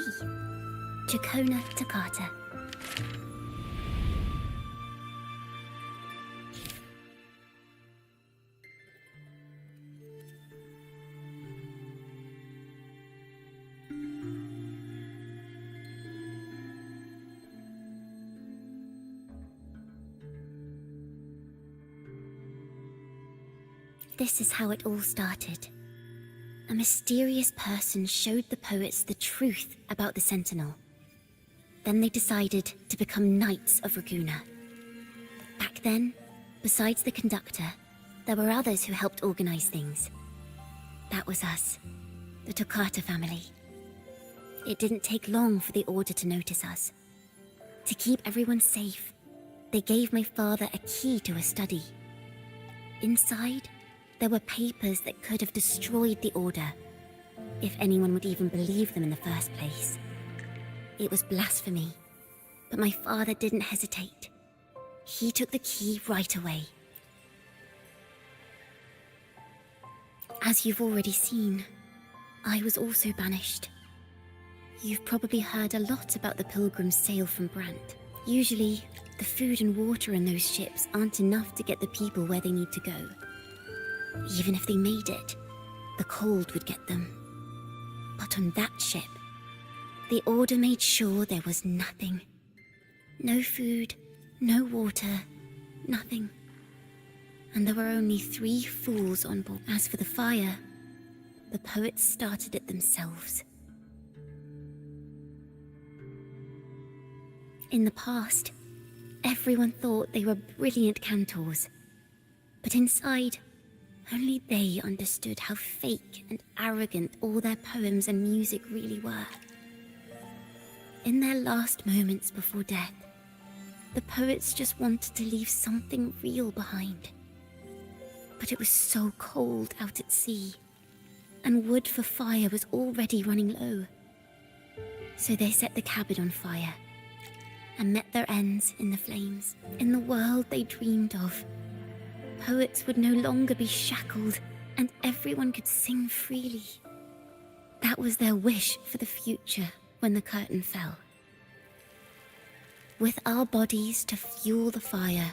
Jacona Takata. This is how it all started. A mysterious person showed the poets the truth about the Sentinel. Then they decided to become Knights of Raguna. Back then, besides the conductor, there were others who helped organize things. That was us, the Takata family. It didn't take long for the Order to notice us. To keep everyone safe, they gave my father a key to a study. Inside, there were papers that could have destroyed the Order, if anyone would even believe them in the first place. It was blasphemy, but my father didn't hesitate. He took the key right away. As you've already seen, I was also banished. You've probably heard a lot about the pilgrims' sail from Brant. Usually, the food and water in those ships aren't enough to get the people where they need to go. Even if they made it, the cold would get them. But on that ship, the Order made sure there was nothing. No food, no water, nothing. And there were only 3 fools on board. As for the fire, the poets started it themselves. In the past, everyone thought they were brilliant cantors. But inside, only they understood how fake and arrogant all their poems and music really were. In their last moments before death, the poets just wanted to leave something real behind. But it was so cold out at sea, and wood for fire was already running low. So they set the cabin on fire, and met their ends in the flames. In the world they dreamed of, poets would no longer be shackled, and everyone could sing freely. That was their wish for the future when the curtain fell. With our bodies to fuel the fire,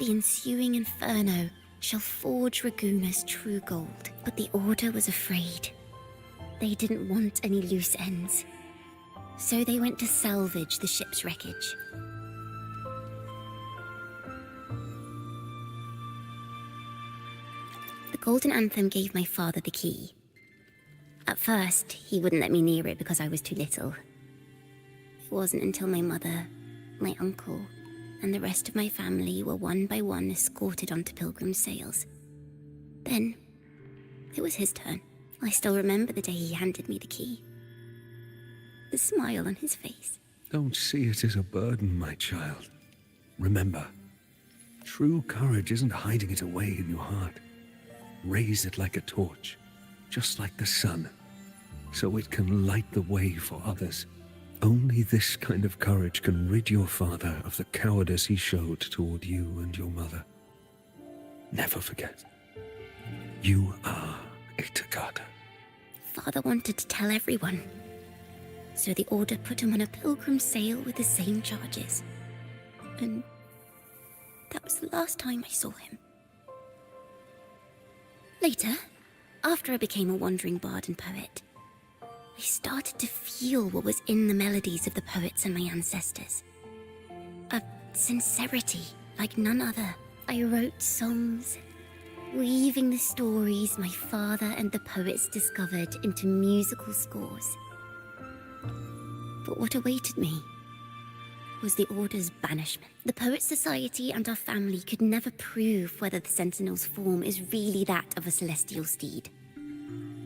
the ensuing inferno shall forge Raguna's true gold. But the Order was afraid. They didn't want any loose ends. So they went to salvage the ship's wreckage. The Golden Anthem gave my father the key. At first, he wouldn't let me near it because I was too little. It wasn't until my mother, my uncle, and the rest of my family were one by one escorted onto Pilgrim's sails. Then, it was his turn. I still remember the day he handed me the key. The smile on his face. Don't see it as a burden, my child. Remember, true courage isn't hiding it away in your heart. Raise it like a torch, just like the sun, so it can light the way for others. Only this kind of courage can rid your father of the cowardice he showed toward you and your mother. Never forget, you are a Takata. Father wanted to tell everyone. So the Order put him on a pilgrim sail with the same charges. And that was the last time I saw him. Later, after I became a wandering bard and poet, I started to feel what was in the melodies of the poets and my ancestors. A sincerity like none other. I wrote songs, weaving the stories my father and the poets discovered into musical scores. But what awaited me was the Order's banishment. The Poets' Society and our family could never prove whether the Sentinel's form is really that of a celestial steed.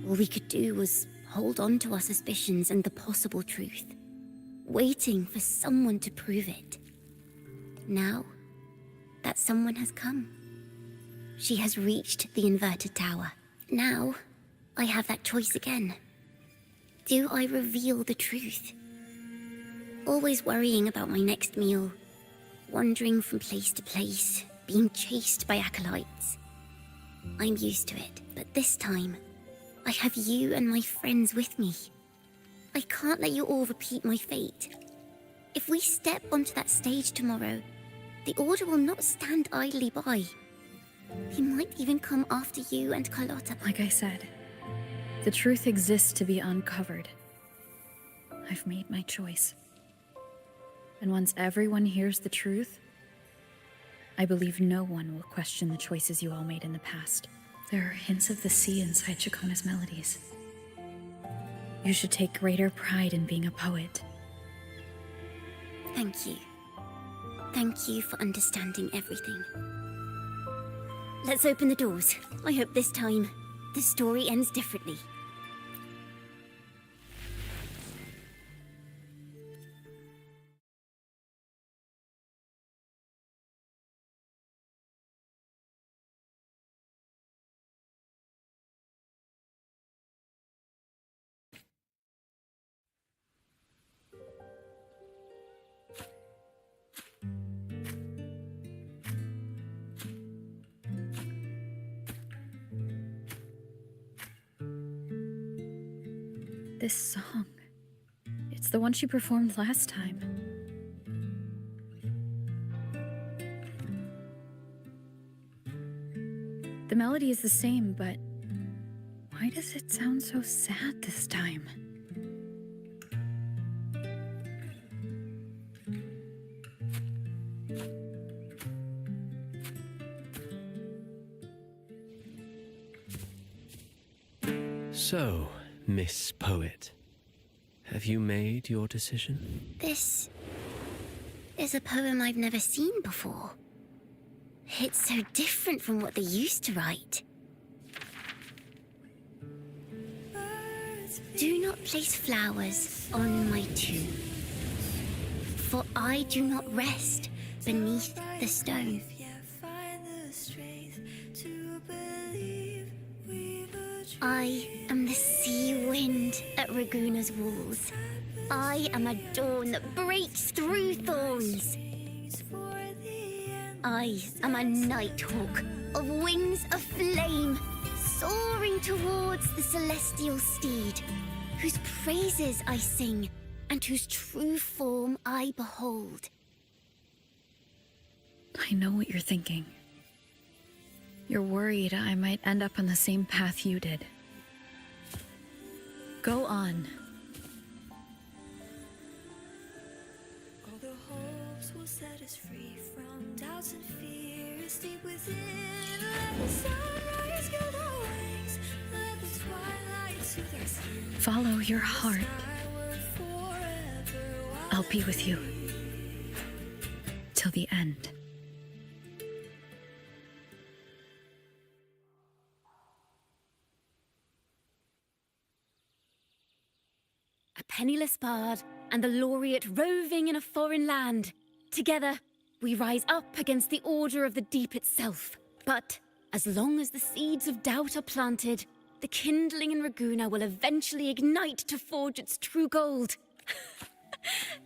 All we could do was hold on to our suspicions and the possible truth, waiting for someone to prove it. Now, that someone has come. She has reached the inverted tower. Now, I have that choice again. Do I reveal the truth? Always worrying about my next meal, wandering from place to place, being chased by acolytes. I'm used to it, but this time, I have you and my friends with me. I can't let you all repeat my fate. If we step onto that stage tomorrow, the Order will not stand idly by. He might even come after you and Carlotta. Like I said, the truth exists to be uncovered. I've made my choice. And once everyone hears the truth, I believe no one will question the choices you all made in the past. There are hints of the sea inside Chacona's melodies. You should take greater pride in being a poet. Thank you. Thank you for understanding everything. Let's open the doors. I hope this time, the story ends differently. This song. It's the one she performed last time. The melody is the same, but why does it sound so sad this time? So, Miss Poet, have you made your decision? This is a poem I've never seen before. It's so different from what they used to write. Do not place flowers on my tomb, for I do not rest beneath the stone. I am the sea wind at Raguna's walls. I am a dawn that breaks through thorns. I am a nighthawk of wings of flame, soaring towards the celestial steed, whose praises I sing, and whose true form I behold. I know what you're thinking. You're worried I might end up on the same path you did. Go on. All the hopes will set us free from doubts and fears deep within. Let the sunrise gild our wings, let the twilight soothe our skin. Follow your heart. I'll be with you. Till the end. A penniless bard and the laureate roving in a foreign land. Together, we rise up against the order of the deep itself. But as long as the seeds of doubt are planted, the kindling in Raguna will eventually ignite to forge its true gold.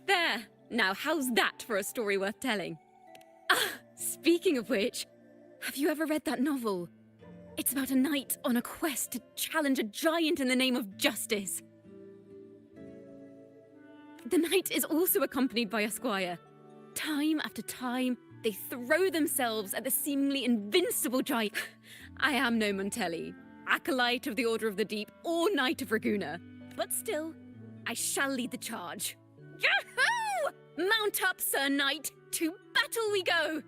There! Now how's that for a story worth telling? Ah, speaking of which, have you ever read that novel? It's about a knight on a quest to challenge a giant in the name of justice. The knight is also accompanied by a squire. Time after time, they throw themselves at the seemingly invincible giant. I am no Montelli, acolyte of the Order of the Deep, or Knight of Raguna. But still, I shall lead the charge. Yahoo! Mount up, Sir Knight! To battle we go!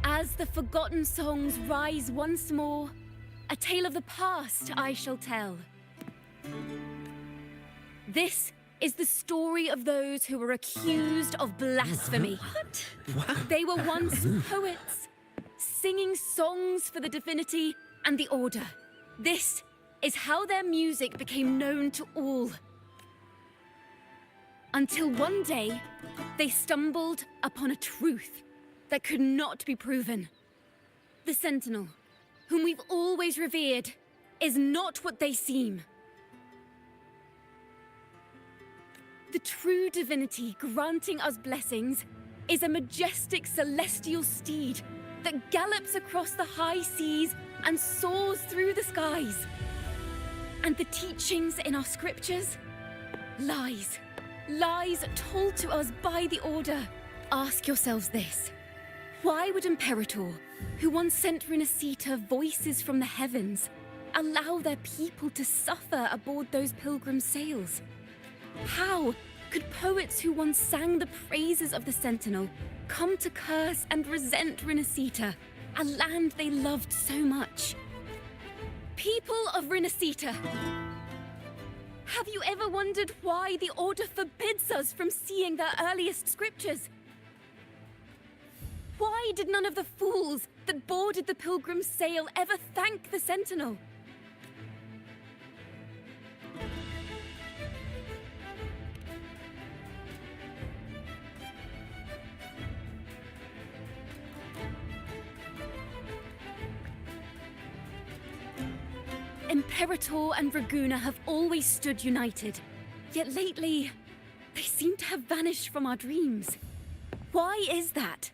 As the forgotten songs rise once more, a tale of the past I shall tell. This is the story of those who were accused of blasphemy. What? They were once poets, singing songs for the divinity and the order. This is how their music became known to all. Until one day, they stumbled upon a truth that could not be proven. The Sentinel, whom we've always revered, is not what they seem. The true divinity granting us blessings is a majestic celestial steed that gallops across the high seas and soars through the skies. And the teachings in our scriptures? Lies. Lies told to us by the Order. Ask yourselves this. Why would Imperator, who once sent Renacita voices from the heavens, allow their people to suffer aboard those pilgrim sails? How could poets who once sang the praises of the Sentinel come to curse and resent Renacita, a land they loved so much? People of Renacita, have you ever wondered why the Order forbids us from seeing their earliest scriptures? Why did none of the fools that boarded the Pilgrim's sail ever thank the Sentinel? Imperator and Raguna have always stood united, yet lately, they seem to have vanished from our dreams. Why is that?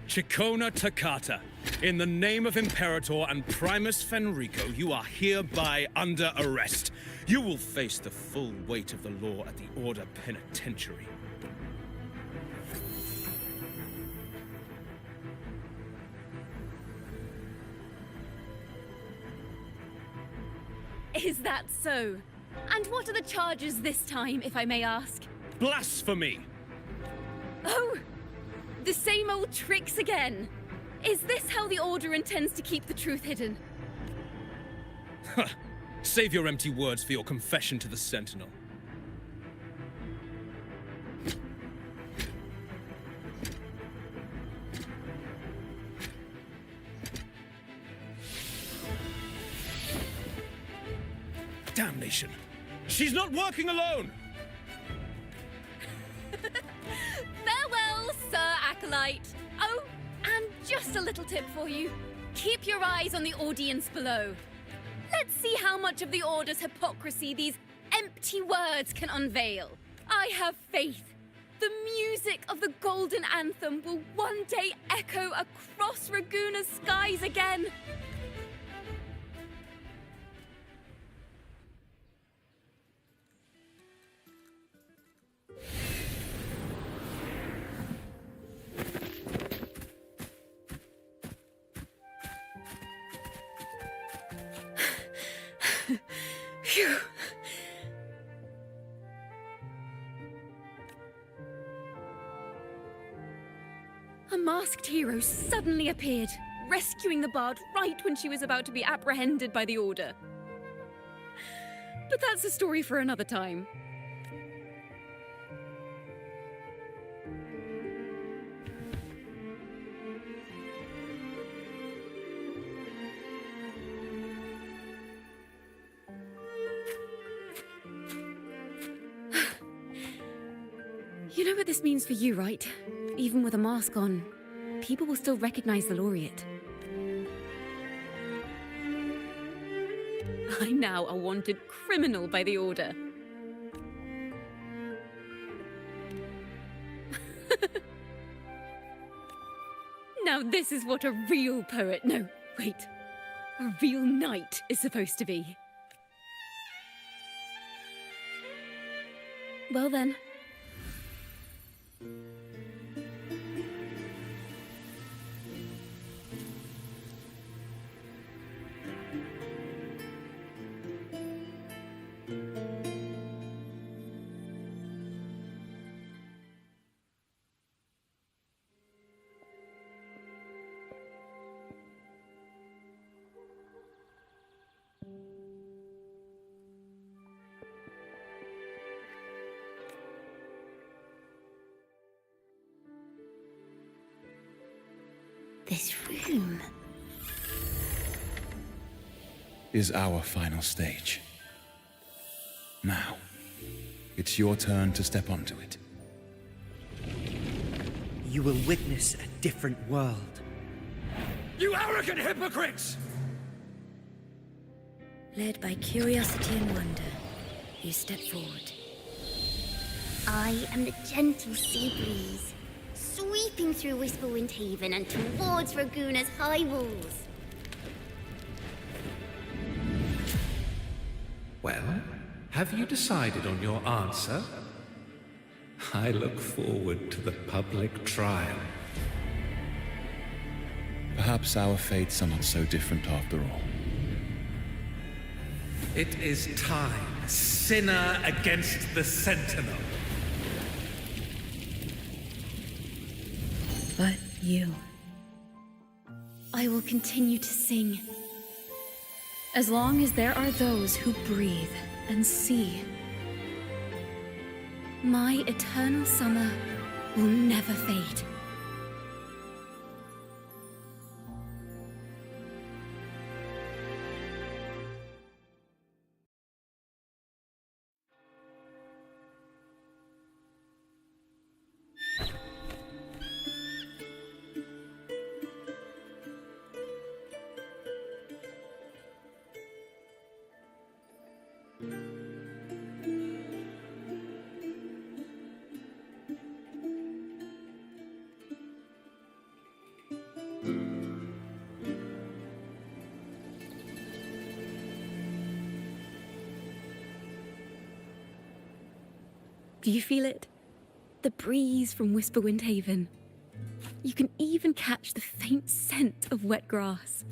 Chikona Takata, in the name of Imperator and Primus Fenrico, you are hereby under arrest. You will face the full weight of the law at the Order Penitentiary. Is that so? And what are the charges this time, if I may ask? Blasphemy! Oh! The same old tricks again! Is this how the Order intends to keep the truth hidden? Save your empty words for your confession to the Sentinel. Damnation! She's not working alone! Farewell, Sir Acolyte! Oh, and just a little tip for you. Keep your eyes on the audience below. Let's see how much of the Order's hypocrisy these empty words can unveil. I have faith. The music of the Golden Anthem will one day echo across Raguna's skies again. Phew. A masked hero suddenly appeared, rescuing the bard right when she was about to be apprehended by the Order. But that's a story for another time. You know what this means for you, right? Even with a mask on, people will still recognize the laureate. I'm now a wanted criminal by the Order. Now this is what a real poet, no, wait, a real knight is supposed to be. Well then. This room is our final stage. Now, it's your turn to step onto it. You will witness a different world. You arrogant hypocrites! Led by curiosity and wonder, you step forward. I am the gentle sea breeze, sweeping through Whisperwind Haven and towards Raguna's high walls. Well, have you decided on your answer? I look forward to the public trial. Perhaps our fates are not so different after all. It is time, sinner against the Sentinel. But you. I will continue to sing. As long as there are those who breathe and see. My eternal summer will never fade. Do you feel it? The breeze from Whisperwind Haven. You can even catch the faint scent of wet grass.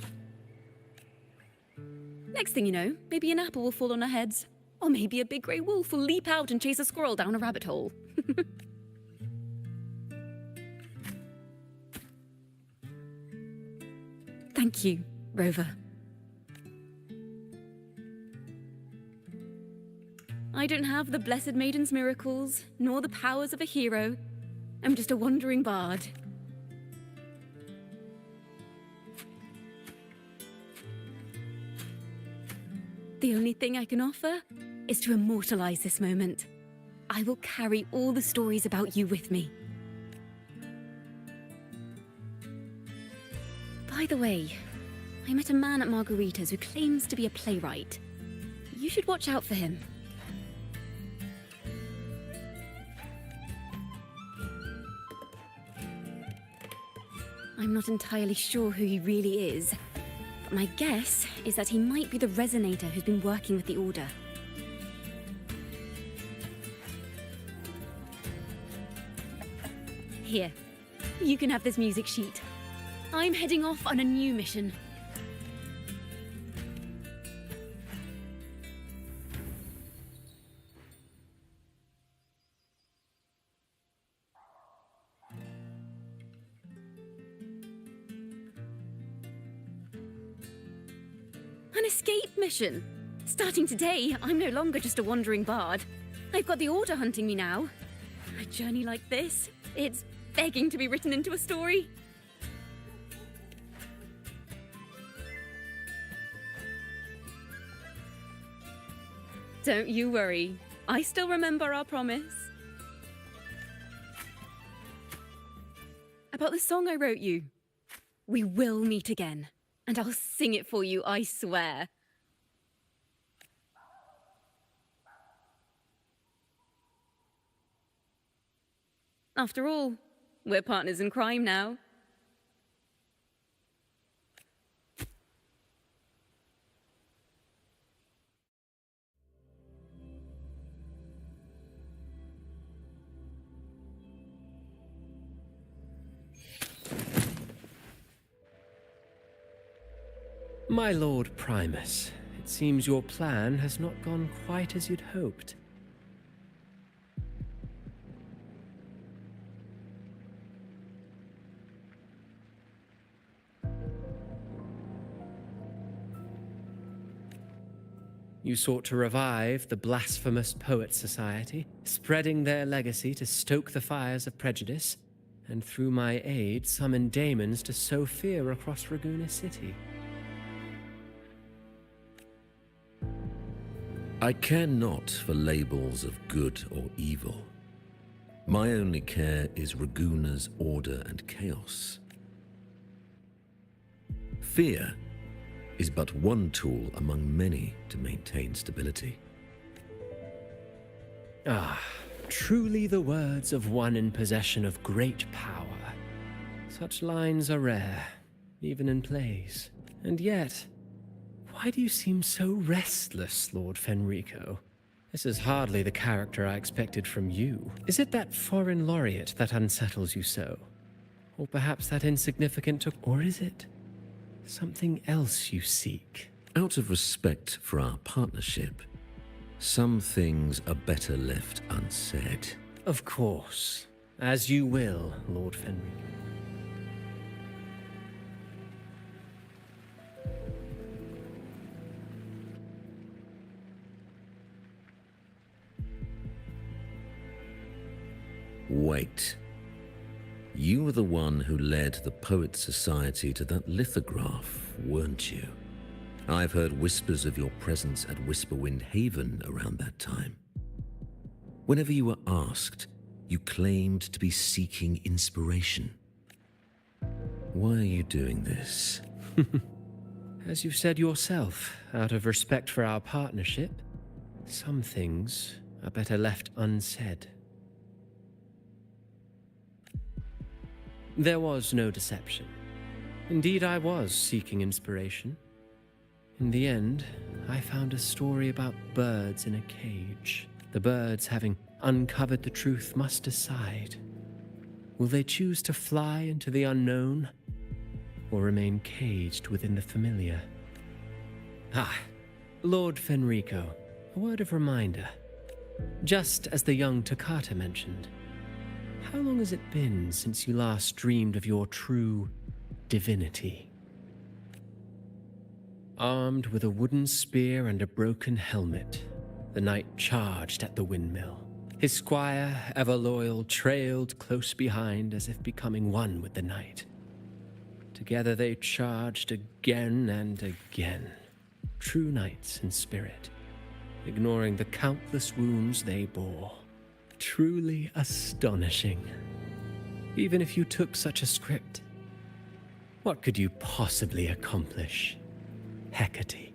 Next thing you know, maybe an apple will fall on our heads. Or maybe a big grey wolf will leap out and chase a squirrel down a rabbit hole. Thank you, Rover. I don't have the Blessed Maiden's miracles, nor the powers of a hero. I'm just a wandering bard. The only thing I can offer is to immortalize this moment. I will carry all the stories about you with me. By the way, I met a man at Margarita's who claims to be a playwright. You should watch out for him. I'm not entirely sure who he really is, but my guess is that he might be the resonator who's been working with the Order. Here, you can have this music sheet. I'm heading off on a new mission. An escape mission! Starting today, I'm no longer just a wandering bard. I've got the Order hunting me now. A journey like this, it's begging to be written into a story. Don't you worry. I still remember our promise. About the song I wrote you. We will meet again. And I'll sing it for you, I swear. After all, we're partners in crime now. My Lord Primus, it seems your plan has not gone quite as you'd hoped. You sought to revive the Blasphemous Poets Society, spreading their legacy to stoke the fires of prejudice, and through my aid summon daemons to sow fear across Raguna City. I care not for labels of good or evil. My only care is Raguna's order and chaos. Fear is but one tool among many to maintain stability. Ah, truly the words of one in possession of great power. Such lines are rare, even in plays. And yet, Why do you seem so restless, Lord Fenrico? This is hardly the character I expected from you. Is it that foreign laureate that unsettles you so? Or perhaps that insignificant or is it something else you seek? Out of respect for our partnership, some things are better left unsaid. Of course. As you will, Lord Fenrico. Wait. You were the one who led the Poet Society to that lithograph, weren't you? I've heard whispers of your presence at Whisperwind Haven around that time. Whenever you were asked, you claimed to be seeking inspiration. Why are you doing this? As you've said yourself, out of respect for our partnership, some things are better left unsaid. There was no deception. Indeed, I was seeking inspiration. In the end, I found a story about birds in a cage. The birds, having uncovered the truth, must decide. Will they choose to fly into the unknown, or remain caged within the familiar? Ah, Lord Fenrico, a word of reminder. Just as the young Toccata mentioned, how long has it been since you last dreamed of your true divinity? Armed with a wooden spear and a broken helmet, the knight charged at the windmill. His squire, ever loyal, trailed close behind as if becoming one with the knight. Together they charged again and again, true knights in spirit, ignoring the countless wounds they bore. Truly astonishing. Even if you took such a script, what could you possibly accomplish, Hecate?